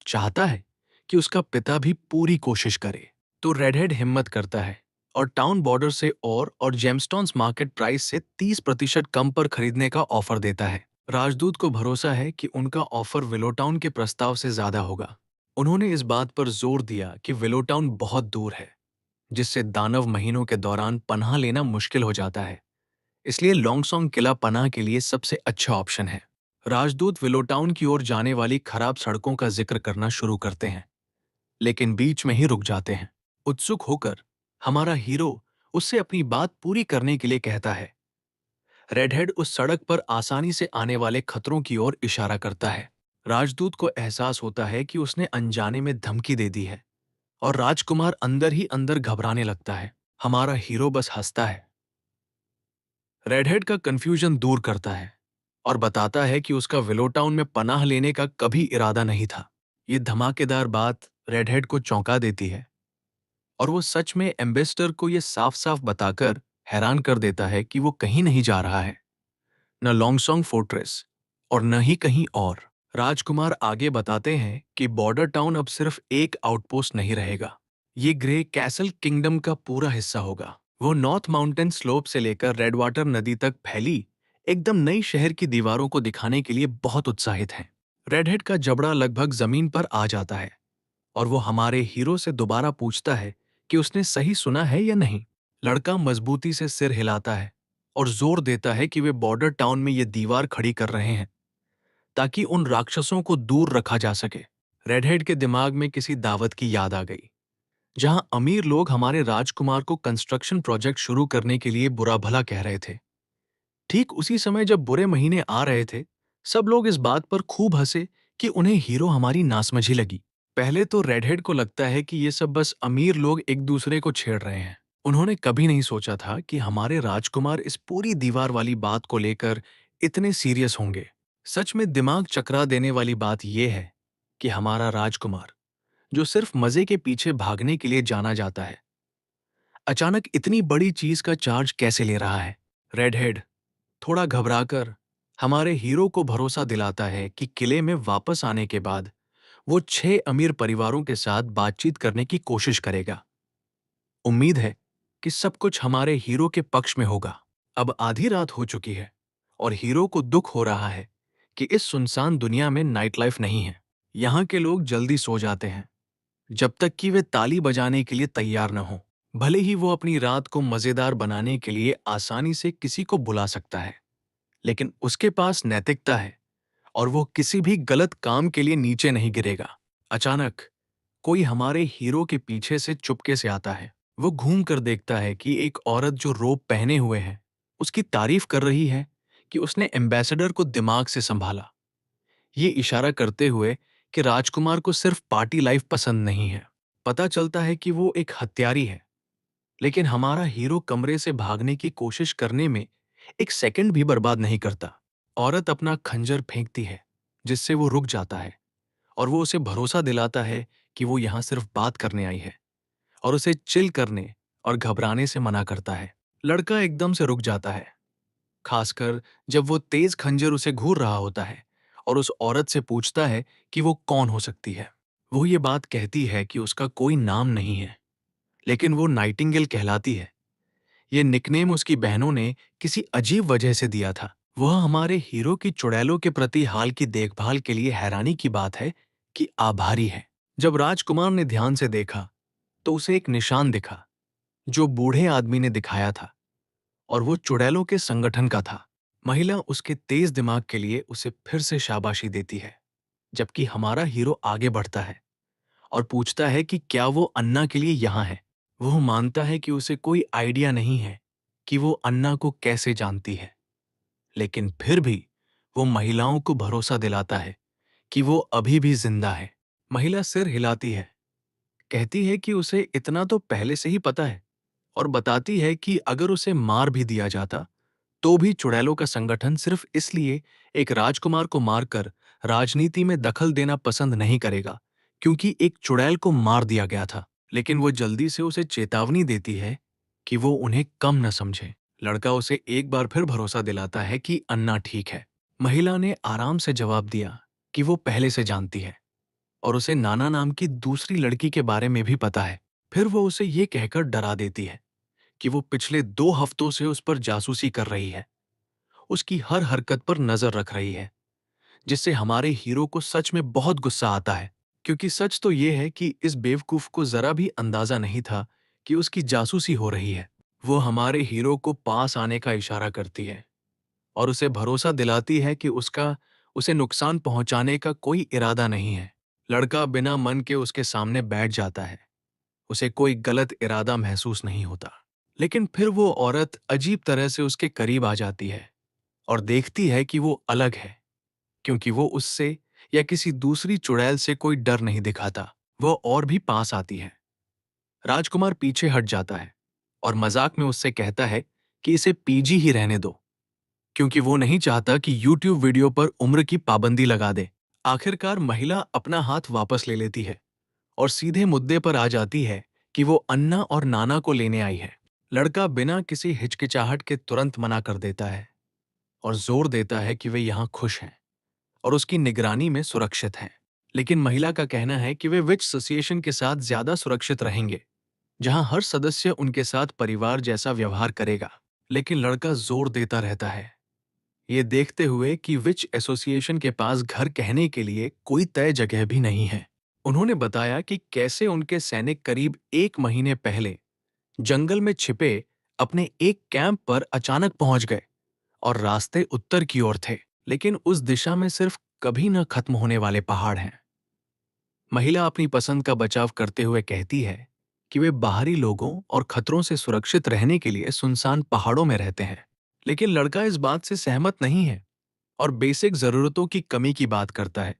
चाहता है कि उसका पिता भी पूरी कोशिश करे। तो रेडहेड हिम्मत करता है और टाउन बॉर्डर से और जेमस्टोन्स मार्केट प्राइस से 30% कम पर खरीदने का ऑफर देता है। राजदूत को भरोसा है कि उनका ऑफर विलोटाउन के प्रस्ताव से ज्यादा होगा। उन्होंने इस बात पर जोर दिया कि विलोटाउन बहुत दूर है, जिससे दानव महीनों के दौरान पनाह लेना मुश्किल हो जाता है। इसलिए लॉन्गसोंग किला पनाह के लिए सबसे अच्छा ऑप्शन है। राजदूत विलोटाउन की ओर जाने वाली खराब सड़कों का जिक्र करना शुरू करते हैं, लेकिन बीच में ही रुक जाते हैं। उत्सुक होकर हमारा हीरो उससे अपनी बात पूरी करने के लिए कहता है। रेडहेड उस सड़क पर आसानी से आने वाले खतरों की ओर इशारा करता है। राजदूत को एहसास होता है कि उसने अनजाने में धमकी दे दी है और राजकुमार अंदर ही अंदर घबराने लगता है। हमारा हीरो बस हंसता है, रेडहेड का कंफ्यूजन दूर करता है और बताता है कि उसका विलोटाउन में पनाह लेने का कभी इरादा नहीं था। ये धमाकेदार बात रेडहेड को चौंका देती है और वो सच में एम्बेसडर को ये साफ साफ बताकर हैरान कर देता है कि वो कहीं नहीं जा रहा है, न लॉन्गसोंग फोर्ट्रेस और न ही कहीं और। राजकुमार आगे बताते हैं कि बॉर्डर टाउन अब सिर्फ एक आउटपोस्ट नहीं रहेगा, ये ग्रे कैसल किंगडम का पूरा हिस्सा होगा। वो नॉर्थ माउंटेन स्लोप से लेकर रेड वाटर नदी तक फैली एकदम नई शहर की दीवारों को दिखाने के लिए बहुत उत्साहित हैं। रेडहेड का जबड़ा लगभग जमीन पर आ जाता है और वो हमारे हीरो से दोबारा पूछता है कि उसने सही सुना है या नहीं। लड़का मजबूती से सिर हिलाता है और जोर देता है कि वे बॉर्डर टाउन में ये दीवार खड़ी कर रहे हैं ताकि उन राक्षसों को दूर रखा जा सके। रेडहेड के दिमाग में किसी दावत की याद आ गई जहां अमीर लोग हमारे राजकुमार को कंस्ट्रक्शन प्रोजेक्ट शुरू करने के लिए बुरा भला कह रहे थे। ठीक उसी समय जब बुरे महीने आ रहे थे, सब लोग इस बात पर खूब हंसे कि उन्हें हीरो हमारी नासमझी लगी। पहले तो रेडहेड को लगता है कि ये सब बस अमीर लोग एक दूसरे को छेड़ रहे हैं। उन्होंने कभी नहीं सोचा था कि हमारे राजकुमार इस पूरी दीवार वाली बात को लेकर इतने सीरियस होंगे। सच में दिमाग चकरा देने वाली बात यह है कि हमारा राजकुमार, जो सिर्फ मजे के पीछे भागने के लिए जाना जाता है, अचानक इतनी बड़ी चीज का चार्ज कैसे ले रहा है? रेडहेड थोड़ा घबराकर हमारे हीरो को भरोसा दिलाता है कि किले में वापस आने के बाद वो 6 अमीर परिवारों के साथ बातचीत करने की कोशिश करेगा। उम्मीद है कि सब कुछ हमारे हीरो के पक्ष में होगा। अब आधी रात हो चुकी है और हीरो को दुख हो रहा है कि इस सुनसान दुनिया में नाइट लाइफ नहीं है। यहाँ के लोग जल्दी सो जाते हैं जब तक कि वे ताली बजाने के लिए तैयार न हो। भले ही वो अपनी रात को मजेदार बनाने के लिए आसानी से किसी को बुला सकता है, लेकिन उसके पास नैतिकता है और वो किसी भी गलत काम के लिए नीचे नहीं गिरेगा। अचानक कोई हमारे हीरो के पीछे से चुपके से आता है। वो घूम कर देखता है कि एक औरत जो रोब पहने हुए है उसकी तारीफ कर रही है कि उसने एम्बेसडर को दिमाग से संभाला, ये इशारा करते हुए कि राजकुमार को सिर्फ पार्टी लाइफ पसंद नहीं है। पता चलता है कि वो एक हत्यारी है, लेकिन हमारा हीरो कमरे से भागने की कोशिश करने में एक सेकंड भी बर्बाद नहीं करता। औरत अपना खंजर फेंकती है जिससे वो रुक जाता है और वो उसे भरोसा दिलाता है कि वो यहाँ सिर्फ बात करने आई है और उसे चिल करने और घबराने से मना करता है। लड़का एकदम से रुक जाता है, खासकर जब वो तेज खंजर उसे घूर रहा होता है और उस औरत से पूछता है कि वो कौन हो सकती है। वो ये बात कहती है कि उसका कोई नाम नहीं है, लेकिन वो नाइटिंगेल कहलाती है। ये निकनेम उसकी बहनों ने किसी अजीब वजह से दिया था। वह हमारे हीरो की चुड़ैलों के प्रति हाल की देखभाल के लिए हैरानी की बात है कि आभारी है। जब राजकुमार ने ध्यान से देखा तो उसे एक निशान दिखा जो बूढ़े आदमी ने दिखाया था, और वो चुड़ैलों के संगठन का था। महिला उसके तेज दिमाग के लिए उसे फिर से शाबाशी देती है, जबकि हमारा हीरो आगे बढ़ता है और पूछता है कि क्या वो अन्ना के लिए यहाँ है। वो मानता है कि उसे कोई आइडिया नहीं है कि वो अन्ना को कैसे जानती है, लेकिन फिर भी वो महिलाओं को भरोसा दिलाता है कि वो अभी भी जिंदा है। महिला सिर हिलाती है, कहती है कि उसे इतना तो पहले से ही पता है, और बताती है कि अगर उसे मार भी दिया जाता तो भी चुड़ैलों का संगठन सिर्फ इसलिए एक राजकुमार को मारकर राजनीति में दखल देना पसंद नहीं करेगा क्योंकि एक चुड़ैल को मार दिया गया था। लेकिन वो जल्दी से उसे चेतावनी देती है कि वो उन्हें कम न समझे। लड़का उसे एक बार फिर भरोसा दिलाता है कि अन्ना ठीक है। महिला ने आराम से जवाब दिया कि वो पहले से जानती है और उसे नाना नाम की दूसरी लड़की के बारे में भी पता है। फिर वो उसे ये कहकर डरा देती है कि वो पिछले 2 हफ्तों से उस पर जासूसी कर रही है, उसकी हर हरकत पर नजर रख रही है, जिससे हमारे हीरो को सच में बहुत गुस्सा आता है। क्योंकि सच तो ये है कि इस बेवकूफ को जरा भी अंदाजा नहीं था कि उसकी जासूसी हो रही है। वो हमारे हीरो को पास आने का इशारा करती है और उसे भरोसा दिलाती है कि उसका उसे नुकसान पहुंचाने का कोई इरादा नहीं है। लड़का बिना मन के उसके सामने बैठ जाता है, उसे कोई गलत इरादा महसूस नहीं होता। लेकिन फिर वो औरत अजीब तरह से उसके करीब आ जाती है और देखती है कि वो अलग है, क्योंकि वो उससे या किसी दूसरी चुड़ैल से कोई डर नहीं दिखाता। वो और भी पास आती है। राजकुमार पीछे हट जाता है और मजाक में उससे कहता है कि इसे पीजी ही रहने दो, क्योंकि वो नहीं चाहता कि यूट्यूब वीडियो पर उम्र की पाबंदी लगा दे। आखिरकार महिला अपना हाथ वापस ले लेती है और सीधे मुद्दे पर आ जाती है कि वो अन्ना और नाना को लेने आई है। लड़का बिना किसी हिचकिचाहट के तुरंत मना कर देता है और जोर देता है कि वे यहाँ खुश हैं और उसकी निगरानी में सुरक्षित हैं। लेकिन महिला का कहना है कि वे विच एसोसिएशन के साथ ज्यादा सुरक्षित रहेंगे, जहां हर सदस्य उनके साथ परिवार जैसा व्यवहार करेगा। लेकिन लड़का जोर देता रहता है, ये देखते हुए कि विच एसोसिएशन के पास घर कहने के लिए कोई तय जगह भी नहीं है। उन्होंने बताया कि कैसे उनके सैनिक करीब 1 महीने पहले जंगल में छिपे अपने एक कैंप पर अचानक पहुंच गए और रास्ते उत्तर की ओर थे, लेकिन उस दिशा में सिर्फ कभी न खत्म होने वाले पहाड़ हैं। महिला अपनी पसंद का बचाव करते हुए कहती है कि वे बाहरी लोगों और खतरों से सुरक्षित रहने के लिए सुनसान पहाड़ों में रहते हैं। लेकिन लड़का इस बात से सहमत नहीं है और बेसिक जरूरतों की कमी की बात करता है,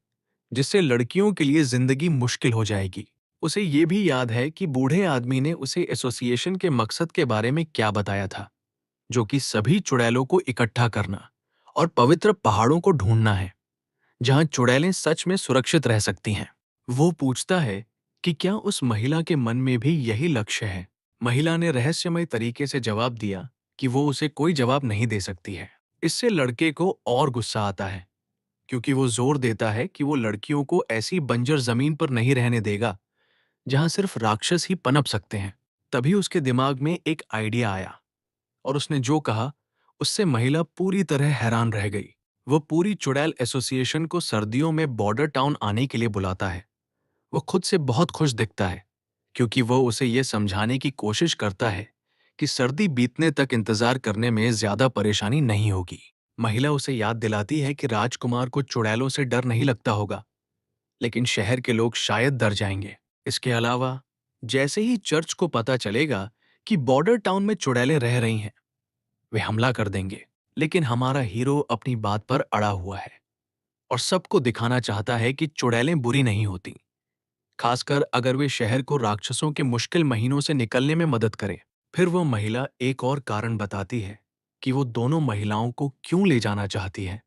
जिससे लड़कियों के लिए जिंदगी मुश्किल हो जाएगी। उसे ये भी याद है कि बूढ़े आदमी ने उसे एसोसिएशन के मकसद के बारे में क्या बताया था, जो कि सभी चुड़ैलों को इकट्ठा करना और पवित्र पहाड़ों को ढूंढना है, जहां चुड़ैलें सच में सुरक्षित रह सकती हैं। वो पूछता है कि क्या उस महिला के मन में भी यही लक्ष्य है। महिला ने रहस्यमय तरीके से जवाब दिया कि वो उसे कोई जवाब नहीं दे सकती है। इससे लड़के को और गुस्सा आता है, क्योंकि वो जोर देता है कि वो लड़कियों को ऐसी बंजर जमीन पर नहीं रहने देगा जहां सिर्फ राक्षस ही पनप सकते हैं। तभी उसके दिमाग में एक आइडिया आया और उसने जो कहा उससे महिला पूरी तरह हैरान रह गई। वो पूरी चुड़ैल एसोसिएशन को सर्दियों में बॉर्डर टाउन आने के लिए बुलाता है। वो खुद से बहुत खुश दिखता है, क्योंकि वो उसे ये समझाने की कोशिश करता है कि सर्दी बीतने तक इंतजार करने में ज्यादा परेशानी नहीं होगी। महिला उसे याद दिलाती है कि राजकुमार को चुड़ैलों से डर नहीं लगता होगा, लेकिन शहर के लोग शायद डर जाएंगे। इसके अलावा जैसे ही चर्च को पता चलेगा कि बॉर्डर टाउन में चुड़ैलें रह रही हैं, वे हमला कर देंगे। लेकिन हमारा हीरो अपनी बात पर अड़ा हुआ है और सबको दिखाना चाहता है कि चुड़ैलें बुरी नहीं होती, खासकर अगर वे शहर को राक्षसों के मुश्किल महीनों से निकलने में मदद करें। फिर वो महिला एक और कारण बताती है कि वो दोनों महिलाओं को क्यों ले जाना चाहती है,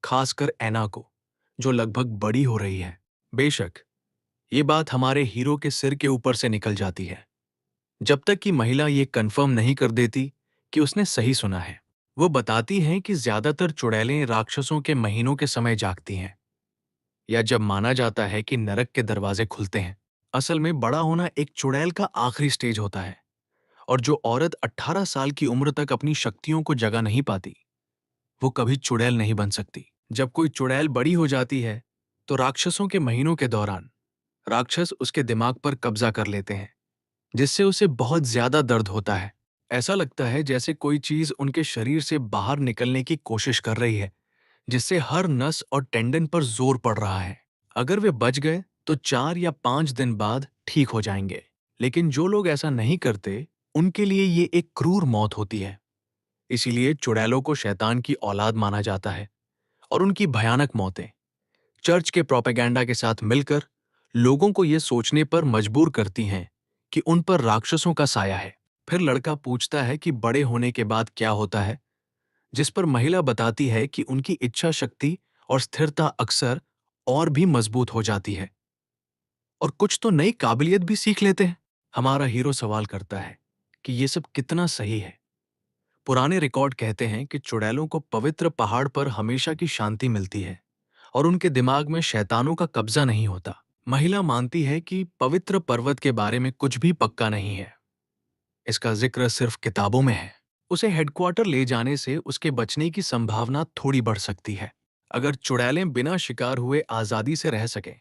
खासकर ऐना को, जो लगभग बड़ी हो रही है। बेशक ये बात हमारे हीरो के सिर के ऊपर से निकल जाती है, जब तक कि महिला ये कंफर्म नहीं कर देती कि उसने सही सुना है। वो बताती हैं कि ज्यादातर चुड़ैलें राक्षसों के महीनों के समय जागती हैं, या जब माना जाता है कि नरक के दरवाजे खुलते हैं। असल में बड़ा होना एक चुड़ैल का आखिरी स्टेज होता है, और जो औरत 18 साल की उम्र तक अपनी शक्तियों को जगा नहीं पाती, वो कभी चुड़ैल नहीं बन सकती। जब कोई चुड़ैल बड़ी हो जाती है, तो राक्षसों के महीनों के दौरान राक्षस उसके दिमाग पर कब्जा कर लेते हैं, जिससे उसे बहुत ज्यादा दर्द होता है। ऐसा लगता है जैसे कोई चीज उनके शरीर से बाहर निकलने की कोशिश कर रही है, जिससे हर नस और टेंडन पर जोर पड़ रहा है। अगर वे बच गए तो 4 या 5 दिन बाद ठीक हो जाएंगे, लेकिन जो लोग ऐसा नहीं करते, उनके लिए ये एक क्रूर मौत होती है। इसीलिए चुड़ैलों को शैतान की औलाद माना जाता है, और उनकी भयानक मौतें चर्च के प्रोपेगेंडा के साथ मिलकर लोगों को ये सोचने पर मजबूर करती हैं कि उन पर राक्षसों का साया है। फिर लड़का पूछता है कि बड़े होने के बाद क्या होता है, जिस पर महिला बताती है कि उनकी इच्छा शक्ति और स्थिरता अक्सर और भी मजबूत हो जाती है, और कुछ तो नई काबिलियत भी सीख लेते हैं। हमारा हीरो सवाल करता है कि ये सब कितना सही है। पुराने रिकॉर्ड कहते हैं कि चुड़ैलों को पवित्र पहाड़ पर हमेशा की शांति मिलती है, और उनके दिमाग में शैतानों का कब्जा नहीं होता। महिला मानती है कि पवित्र पर्वत के बारे में कुछ भी पक्का नहीं है, इसका जिक्र सिर्फ किताबों में है। उसे हेडक्वार्टर ले जाने से उसके बचने की संभावना थोड़ी बढ़ सकती है। अगर चुड़ैलें बिना शिकार हुए आजादी से रह सकें,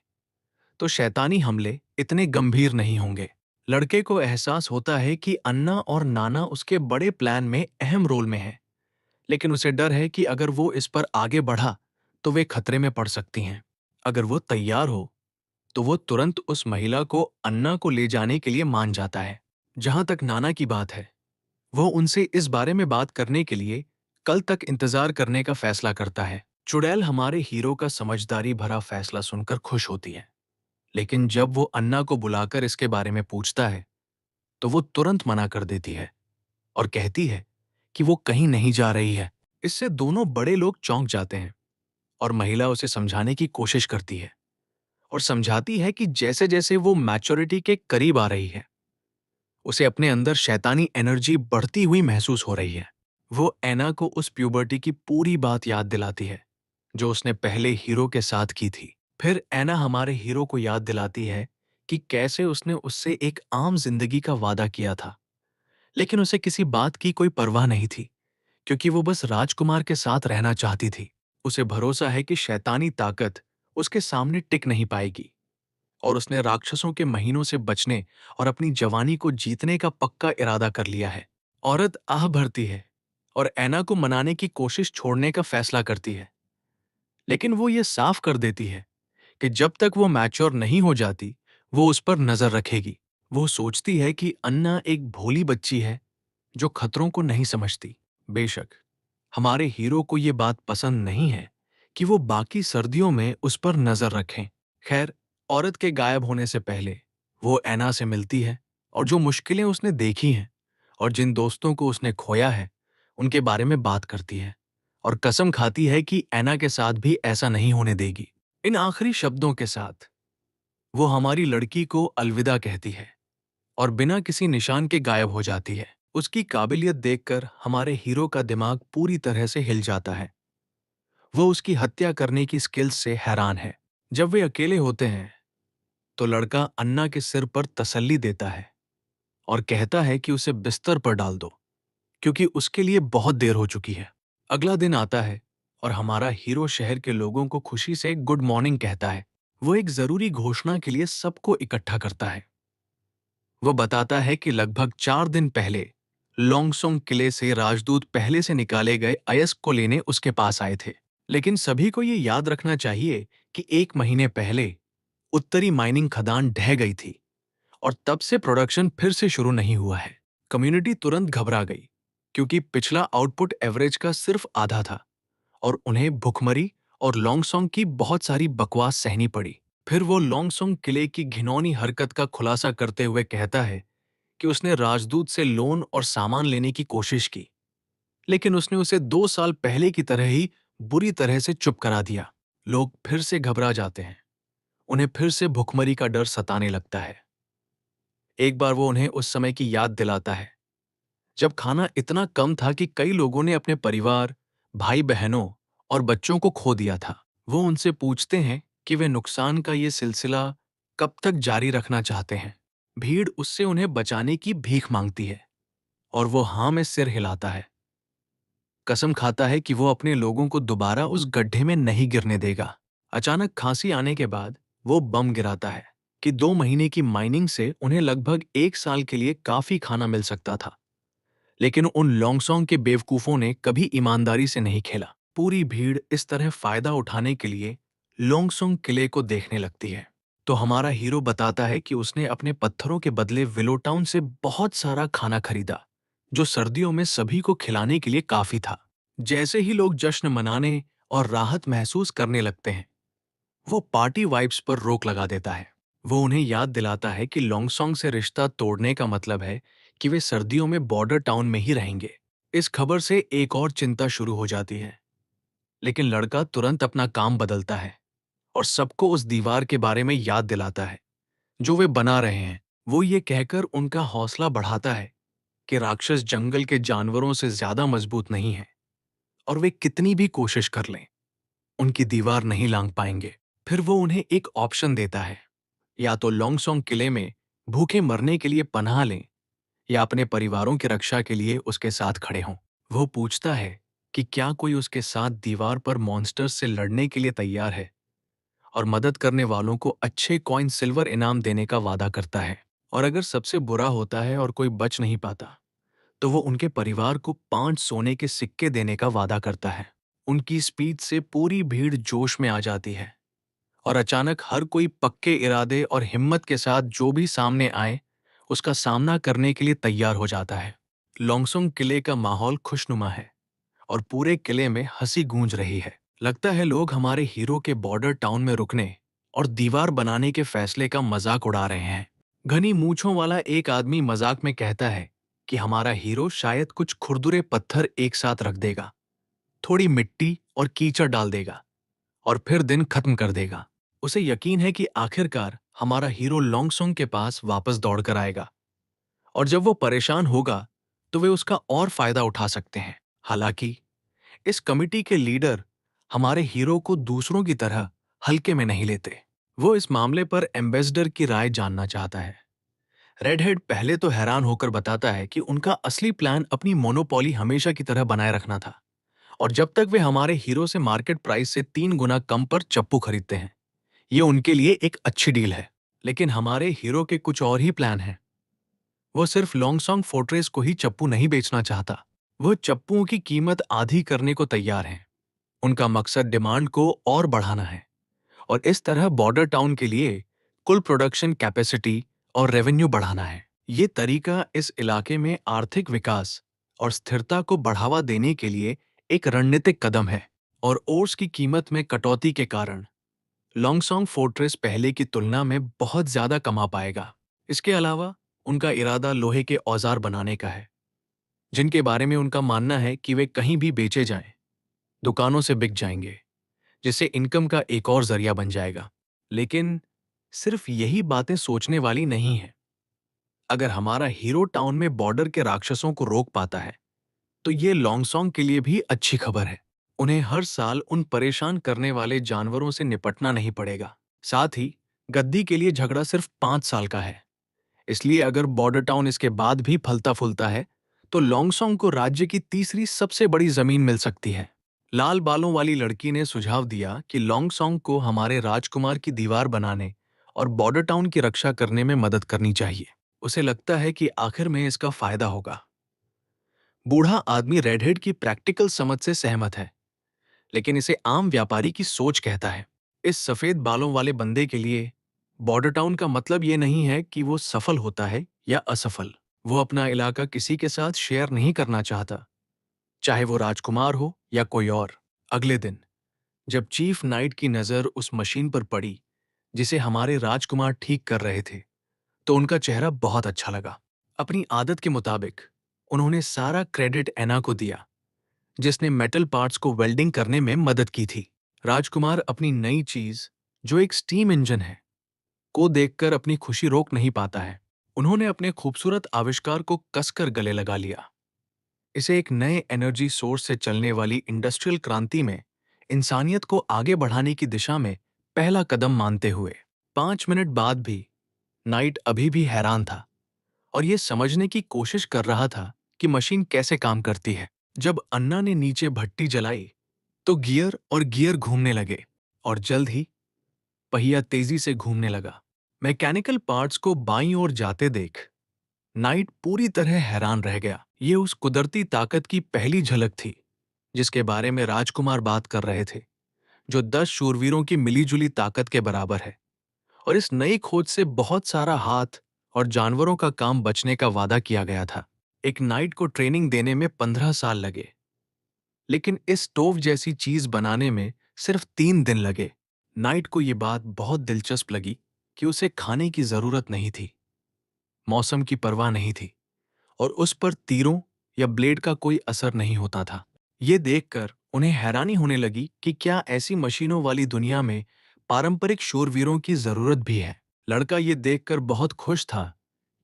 तो शैतानी हमले इतने गंभीर नहीं होंगे। लड़के को एहसास होता है कि अन्ना और नाना उसके बड़े प्लान में अहम रोल में हैं, लेकिन उसे डर है कि अगर वो इस पर आगे बढ़ा तो वे खतरे में पड़ सकती हैं। अगर वो तैयार हो तो वो तुरंत उस महिला को अन्ना को ले जाने के लिए मान जाता है। जहां तक नाना की बात है, वो उनसे इस बारे में बात करने के लिए कल तक इंतजार करने का फैसला करता है। चुड़ैल हमारे हीरो का समझदारी भरा फैसला सुनकर खुश होती है, लेकिन जब वो अन्ना को बुलाकर इसके बारे में पूछता है, तो वो तुरंत मना कर देती है और कहती है कि वो कहीं नहीं जा रही है। इससे दोनों बड़े लोग चौंक जाते हैं, और महिला उसे समझाने की कोशिश करती है और समझाती है कि जैसे जैसे वो मैच्योरिटी के करीब आ रही है, उसे अपने अंदर शैतानी एनर्जी बढ़ती हुई महसूस हो रही है। वो ऐना को उस प्यूबर्टी की पूरी बात याद दिलाती है जो उसने पहले हीरो के साथ की थी। फिर ऐना हमारे हीरो को याद दिलाती है कि कैसे उसने उससे एक आम जिंदगी का वादा किया था, लेकिन उसे किसी बात की कोई परवाह नहीं थी, क्योंकि वो बस राजकुमार के साथ रहना चाहती थी। उसे भरोसा है कि शैतानी ताकत उसके सामने टिक नहीं पाएगी, और उसने राक्षसों के महीनों से बचने और अपनी जवानी को जीतने का पक्का इरादा कर लिया है। औरत आह भरती है और ऐना को मनाने की कोशिश छोड़ने का फैसला करती है, लेकिन वो ये साफ कर देती है कि जब तक वो मैच्योर नहीं हो जाती, वो उस पर नजर रखेगी। वो सोचती है कि अन्ना एक भोली बच्ची है जो खतरों को नहीं समझती। बेशक हमारे हीरो को ये बात पसंद नहीं है कि वो बाकी सर्दियों में उस पर नजर रखें। खैर, औरत के गायब होने से पहले वो ऐना से मिलती है, और जो मुश्किलें उसने देखी हैं और जिन दोस्तों को उसने खोया है, उनके बारे में बात करती है, और कसम खाती है कि ऐना के साथ भी ऐसा नहीं होने देगी। इन आखिरी शब्दों के साथ वो हमारी लड़की को अलविदा कहती है, और बिना किसी निशान के गायब हो जाती है। उसकी काबिलियत देखकर हमारे हीरो का दिमाग पूरी तरह से हिल जाता है। वो उसकी हत्या करने की स्किल्स से हैरान है। जब वे अकेले होते हैं तो लड़का अन्ना के सिर पर तसल्ली देता है और कहता है कि उसे बिस्तर पर डाल दो, क्योंकि उसके लिए बहुत देर हो चुकी है। अगला दिन आता है और हमारा हीरो शहर के लोगों को खुशी से गुड मॉर्निंग कहता है। वो एक जरूरी घोषणा के लिए सबको इकट्ठा करता है। वो बताता है कि लगभग 4 दिन पहले लोंगसोंग किले से राजदूत पहले से निकाले गए अयस्क को लेने उसके पास आए थे। लेकिन सभी को ये याद रखना चाहिए कि 1 महीने पहले उत्तरी माइनिंग खदान ढह गई थी और तब से प्रोडक्शन फिर से शुरू नहीं हुआ है। कम्युनिटी तुरंत घबरा गई, क्योंकि पिछला आउटपुट एवरेज का सिर्फ आधा था और उन्हें भुखमरी और लोंगसोंग की बहुत सारी बकवास सहनी पड़ी। फिर वो लोंगसोंग किले की घिनौनी हरकत का खुलासा करते हुए कहता है कि उसने राजदूत से लोन और सामान लेने की कोशिश की, लेकिन उसने उसे 2 साल पहले की तरह ही बुरी तरह से चुप करा दिया। लोग फिर से घबरा जाते हैं। उन्हें फिर से भुखमरी का डर सताने लगता है। एक बार वो उन्हें उस समय की याद दिलाता है जब खाना इतना कम था कि कई लोगों ने अपने परिवार, भाई बहनों और बच्चों को खो दिया था। वो उनसे पूछते हैं कि वे नुकसान का ये सिलसिला कब तक जारी रखना चाहते हैं। भीड़ उससे उन्हें बचाने की भीख मांगती है और वो हाँ में सिर हिलाता है। कसम खाता है कि वो अपने लोगों को दोबारा उस गड्ढे में नहीं गिरने देगा। अचानक खांसी आने के बाद वो बम गिराता है कि 2 महीने की माइनिंग से उन्हें लगभग 1 साल के लिए काफी खाना मिल सकता था। लेकिन उन लोंगसोंग के बेवकूफों ने कभी ईमानदारी से नहीं खेला। पूरी भीड़ इस तरह फायदा उठाने के लिए लोंगसोंग किले को देखने लगती है। तो हमारा हीरो बताता है कि उसने अपने पत्थरों के बदले विलो टाउन से बहुत सारा खाना खरीदा, जो सर्दियों में सभी को खिलाने के लिए काफी था। जैसे ही लोग जश्न मनाने और राहत महसूस करने लगते हैं, वो पार्टी वाइब्स पर रोक लगा देता है। वो उन्हें याद दिलाता है कि लोंगसोंग से रिश्ता तोड़ने का मतलब है कि वे सर्दियों में बॉर्डर टाउन में ही रहेंगे। इस खबर से एक और चिंता शुरू हो जाती है, लेकिन लड़का तुरंत अपना काम बदलता है और सबको उस दीवार के बारे में याद दिलाता है जो वे बना रहे हैं। वो ये कहकर उनका हौसला बढ़ाता है कि राक्षस जंगल के जानवरों से ज्यादा मजबूत नहीं है और वे कितनी भी कोशिश कर लें, उनकी दीवार नहीं लांग पाएंगे। फिर वो उन्हें एक ऑप्शन देता है, या तो लोंगसोंग किले में भूखे मरने के लिए पनाह लें या अपने परिवारों की रक्षा के लिए उसके साथ खड़े हों। वो पूछता है कि क्या कोई उसके साथ दीवार पर मॉन्स्टर्स से लड़ने के लिए तैयार है, और मदद करने वालों को अच्छे कॉइन सिल्वर इनाम देने का वादा करता है। और अगर सबसे बुरा होता है और कोई बच नहीं पाता, तो वो उनके परिवार को 5 सोने के सिक्के देने का वादा करता है। उनकी स्पीच से पूरी भीड़ जोश में आ जाती है और अचानक हर कोई पक्के इरादे और हिम्मत के साथ जो भी सामने आए उसका सामना करने के लिए तैयार हो जाता है। लोंगसोंग किले का माहौल खुशनुमा है और पूरे किले में हंसी गूंज रही है। लगता है लोग हमारे हीरो के बॉर्डर टाउन में रुकने और दीवार बनाने के फैसले का मजाक उड़ा रहे हैं। घनी मूंछों वाला एक आदमी मजाक में कहता है कि हमारा हीरो शायद कुछ खुरदुरे पत्थर एक साथ रख देगा, थोड़ी मिट्टी और कीचड़ डाल देगा और फिर दिन खत्म कर देगा। उसे यकीन है कि आखिरकार हमारा हीरो लोंगसोंग के पास वापस दौड़कर आएगा और जब वो परेशान होगा तो वे उसका और फायदा उठा सकते हैं। हालांकि इस कमिटी के लीडर हमारे हीरो को दूसरों की तरह हल्के में नहीं लेते। वो इस मामले पर एम्बेसडर की राय जानना चाहता है। रेडहेड पहले तो हैरान होकर बताता है कि उनका असली प्लान अपनी मोनोपोली हमेशा की तरह बनाए रखना था, और जब तक वे हमारे हीरो से मार्केट प्राइस से 3 गुना कम पर चप्पू खरीदते हैं, ये उनके लिए एक अच्छी डील है। लेकिन हमारे हीरो के कुछ और ही प्लान हैं। वो सिर्फ लोंगसोंग फोर्ट्रेस को ही चप्पू नहीं बेचना चाहता, वो चप्पुओं की कीमत आधी करने को तैयार हैं। उनका मकसद डिमांड को और बढ़ाना है और इस तरह बॉर्डर टाउन के लिए कुल प्रोडक्शन कैपेसिटी और रेवेन्यू बढ़ाना है। ये तरीका इस इलाके में आर्थिक विकास और स्थिरता को बढ़ावा देने के लिए एक रणनीतिक कदम है। और ओर्स की कीमत में कटौती के कारण लोंगसोंग फोर्ट्रेस पहले की तुलना में बहुत ज्यादा कमा पाएगा। इसके अलावा उनका इरादा लोहे के औजार बनाने का है, जिनके बारे में उनका मानना है कि वे कहीं भी बेचे जाएं, दुकानों से बिक जाएंगे, जिससे इनकम का एक और जरिया बन जाएगा। लेकिन सिर्फ यही बातें सोचने वाली नहीं है। अगर हमारा हीरो टाउन में बॉर्डर के राक्षसों को रोक पाता है तो ये लॉन्गसोंग के लिए भी अच्छी खबर है। उन्हें हर साल उन परेशान करने वाले जानवरों से निपटना नहीं पड़ेगा। साथ ही गद्दी के लिए झगड़ा सिर्फ 5 साल का है। इसलिए अगर बॉर्डर टाउन इसके बाद भी फलता फूलता है तो लॉन्गसोंग को राज्य की तीसरी सबसे बड़ी जमीन मिल सकती है। लाल बालों वाली लड़की ने सुझाव दिया कि लॉन्गसोंग को हमारे राजकुमार की दीवार बनाने और बॉर्डर टाउन की रक्षा करने में मदद करनी चाहिए। उसे लगता है कि आखिर में इसका फायदा होगा। बूढ़ा आदमी रेडहेड की प्रैक्टिकल समझ से सहमत है, लेकिन इसे आम व्यापारी की सोच कहता है। इस सफेद बालों वाले बंदे के लिए बॉर्डर टाउन का मतलब ये नहीं है कि वो सफल होता है या असफल। वो अपना इलाका किसी के साथ शेयर नहीं करना चाहता, चाहे वो राजकुमार हो या कोई और। अगले दिन जब चीफ नाइट की नजर उस मशीन पर पड़ी जिसे हमारे राजकुमार ठीक कर रहे थे, तो उनका चेहरा बहुत अच्छा लगा। अपनी आदत के मुताबिक उन्होंने सारा क्रेडिट एना को दिया, जिसने मेटल पार्ट्स को वेल्डिंग करने में मदद की थी। राजकुमार अपनी नई चीज, जो एक स्टीम इंजन है, को देखकर अपनी खुशी रोक नहीं पाता है। उन्होंने अपने खूबसूरत आविष्कार को कसकर गले लगा लिया। इसे एक नए एनर्जी सोर्स से चलने वाली इंडस्ट्रियल क्रांति में इंसानियत को आगे बढ़ाने की दिशा में पहला कदम मानते हुए। 5 मिनट बाद भी नाइट अभी भी हैरान था और ये समझने की कोशिश कर रहा था कि मशीन कैसे काम करती है। जब अन्ना ने नीचे भट्टी जलाई तो गियर और गियर घूमने लगे और जल्द ही पहिया तेजी से घूमने लगा। मैकेनिकल पार्ट्स को बाईं ओर जाते देख नाइट पूरी तरह हैरान रह गया। ये उस कुदरती ताकत की पहली झलक थी जिसके बारे में राजकुमार बात कर रहे थे, जो 10 शूरवीरों की मिलीजुली ताकत के बराबर है। और इस नई खोज से बहुत सारा हाथ और जानवरों का काम बचने का वादा किया गया था। एक नाइट को ट्रेनिंग देने में 15 साल लगे, लेकिन इस स्टोव जैसी चीज बनाने में सिर्फ 3 दिन लगे। नाइट को ये बात बहुत दिलचस्प लगी कि उसे खाने की जरूरत नहीं थी, मौसम की परवाह नहीं थी और उस पर तीरों या ब्लेड का कोई असर नहीं होता था। ये देखकर उन्हें हैरानी होने लगी कि क्या ऐसी मशीनों वाली दुनिया में पारंपरिक शूरवीरों की जरूरत भी है। लड़का ये देखकर बहुत खुश था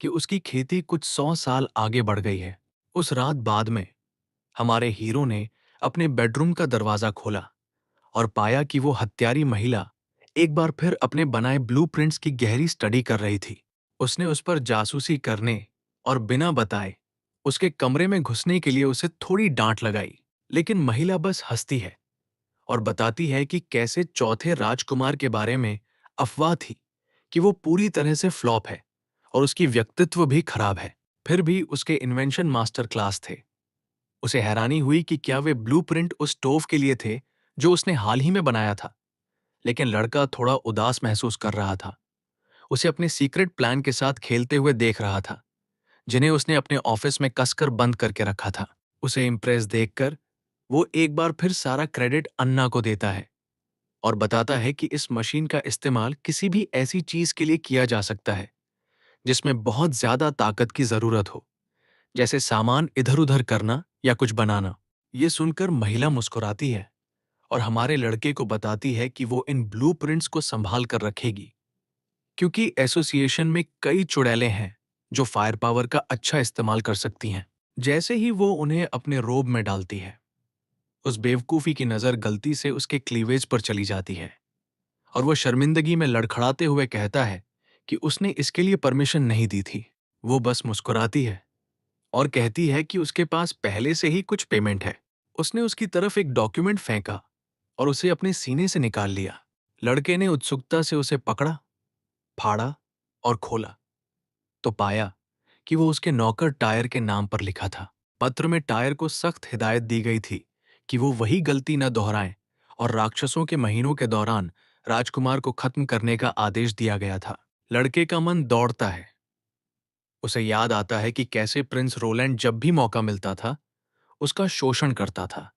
कि उसकी खेती कुछ 100 साल आगे बढ़ गई है। उस रात बाद में हमारे हीरो ने अपने बेडरूम का दरवाजा खोला और पाया कि वो हत्यारी महिला एक बार फिर अपने बनाए ब्लूप्रिंट्स की गहरी स्टडी कर रही थी। उसने उस पर जासूसी करने और बिना बताए उसके कमरे में घुसने के लिए उसे थोड़ी डांट लगाई, लेकिन महिला बस हंसती है और बताती है कि कैसे चौथे राजकुमार के बारे में अफवाह थी कि वो पूरी तरह से फ्लॉप है और उसकी व्यक्तित्व भी खराब है। फिर भी उसके इन्वेंशन मास्टर क्लास थे। उसे हैरानी हुई कि क्या वे ब्लूप्रिंट उस स्टोव के लिए थे जो उसने हाल ही में बनाया था। लेकिन लड़का थोड़ा उदास महसूस कर रहा था। उसे अपने सीक्रेट प्लान के साथ खेलते हुए देख रहा था, जिन्हें उसने अपने ऑफिस में कसकर बंद करके रखा था। उसे इम्प्रेस देखकर वो एक बार फिर सारा क्रेडिट अन्ना को देता है और बताता है कि इस मशीन का इस्तेमाल किसी भी ऐसी चीज के लिए किया जा सकता है जिसमें बहुत ज्यादा ताकत की जरूरत हो, जैसे सामान इधर उधर करना या कुछ बनाना। ये सुनकर महिला मुस्कुराती है और हमारे लड़के को बताती है कि वो इन ब्लूप्रिंट्स को संभाल कर रखेगी, क्योंकि एसोसिएशन में कई चुड़ैलें हैं जो फायर पावर का अच्छा इस्तेमाल कर सकती हैं। जैसे ही वो उन्हें अपने रोब में डालती है, उस बेवकूफी की नजर गलती से उसके क्लीवेज पर चली जाती है और वो शर्मिंदगी में लड़खड़ाते हुए कहता है कि उसने इसके लिए परमिशन नहीं दी थी। वो बस मुस्कुराती है और कहती है कि उसके पास पहले से ही कुछ पेमेंट है। उसने उसकी तरफ एक डॉक्यूमेंट फेंका और उसे अपने सीने से निकाल लिया। लड़के ने उत्सुकता से उसे पकड़ा, फाड़ा और खोला तो पाया कि वो उसके नौकर टायर के नाम पर लिखा था। पत्र में टायर को सख्त हिदायत दी गई थी कि वो वही गलती न दोहराएं और राक्षसों के महीनों के दौरान राजकुमार को खत्म करने का आदेश दिया गया था। लड़के का मन दौड़ता है। उसे याद आता है कि कैसे प्रिंस रोलैंड जब भी मौका मिलता था उसका शोषण करता था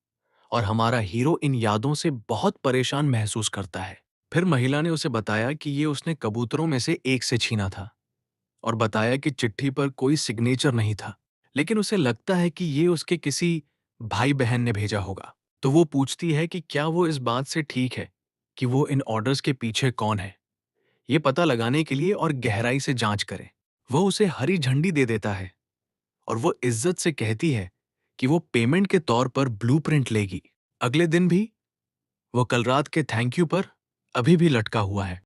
और हमारा हीरो इन यादों से बहुत परेशान महसूस करता है। फिर महिला ने उसे बताया कि ये उसने कबूतरों में से एक से छीना था और बताया कि चिट्ठी पर कोई सिग्नेचर नहीं था, लेकिन उसे लगता है कि ये उसके किसी भाई बहन ने भेजा होगा। तो वो पूछती है कि क्या वो इस बात से ठीक है कि वो इन ऑर्डर्स के पीछे कौन है, ये पता लगाने के लिए और गहराई से जांच करे। वो उसे हरी झंडी दे देता है और वो इज्जत से कहती है कि वो पेमेंट के तौर पर ब्लूप्रिंट लेगी। अगले दिन भी वो कल रात के थैंक यू पर अभी भी लटका हुआ है।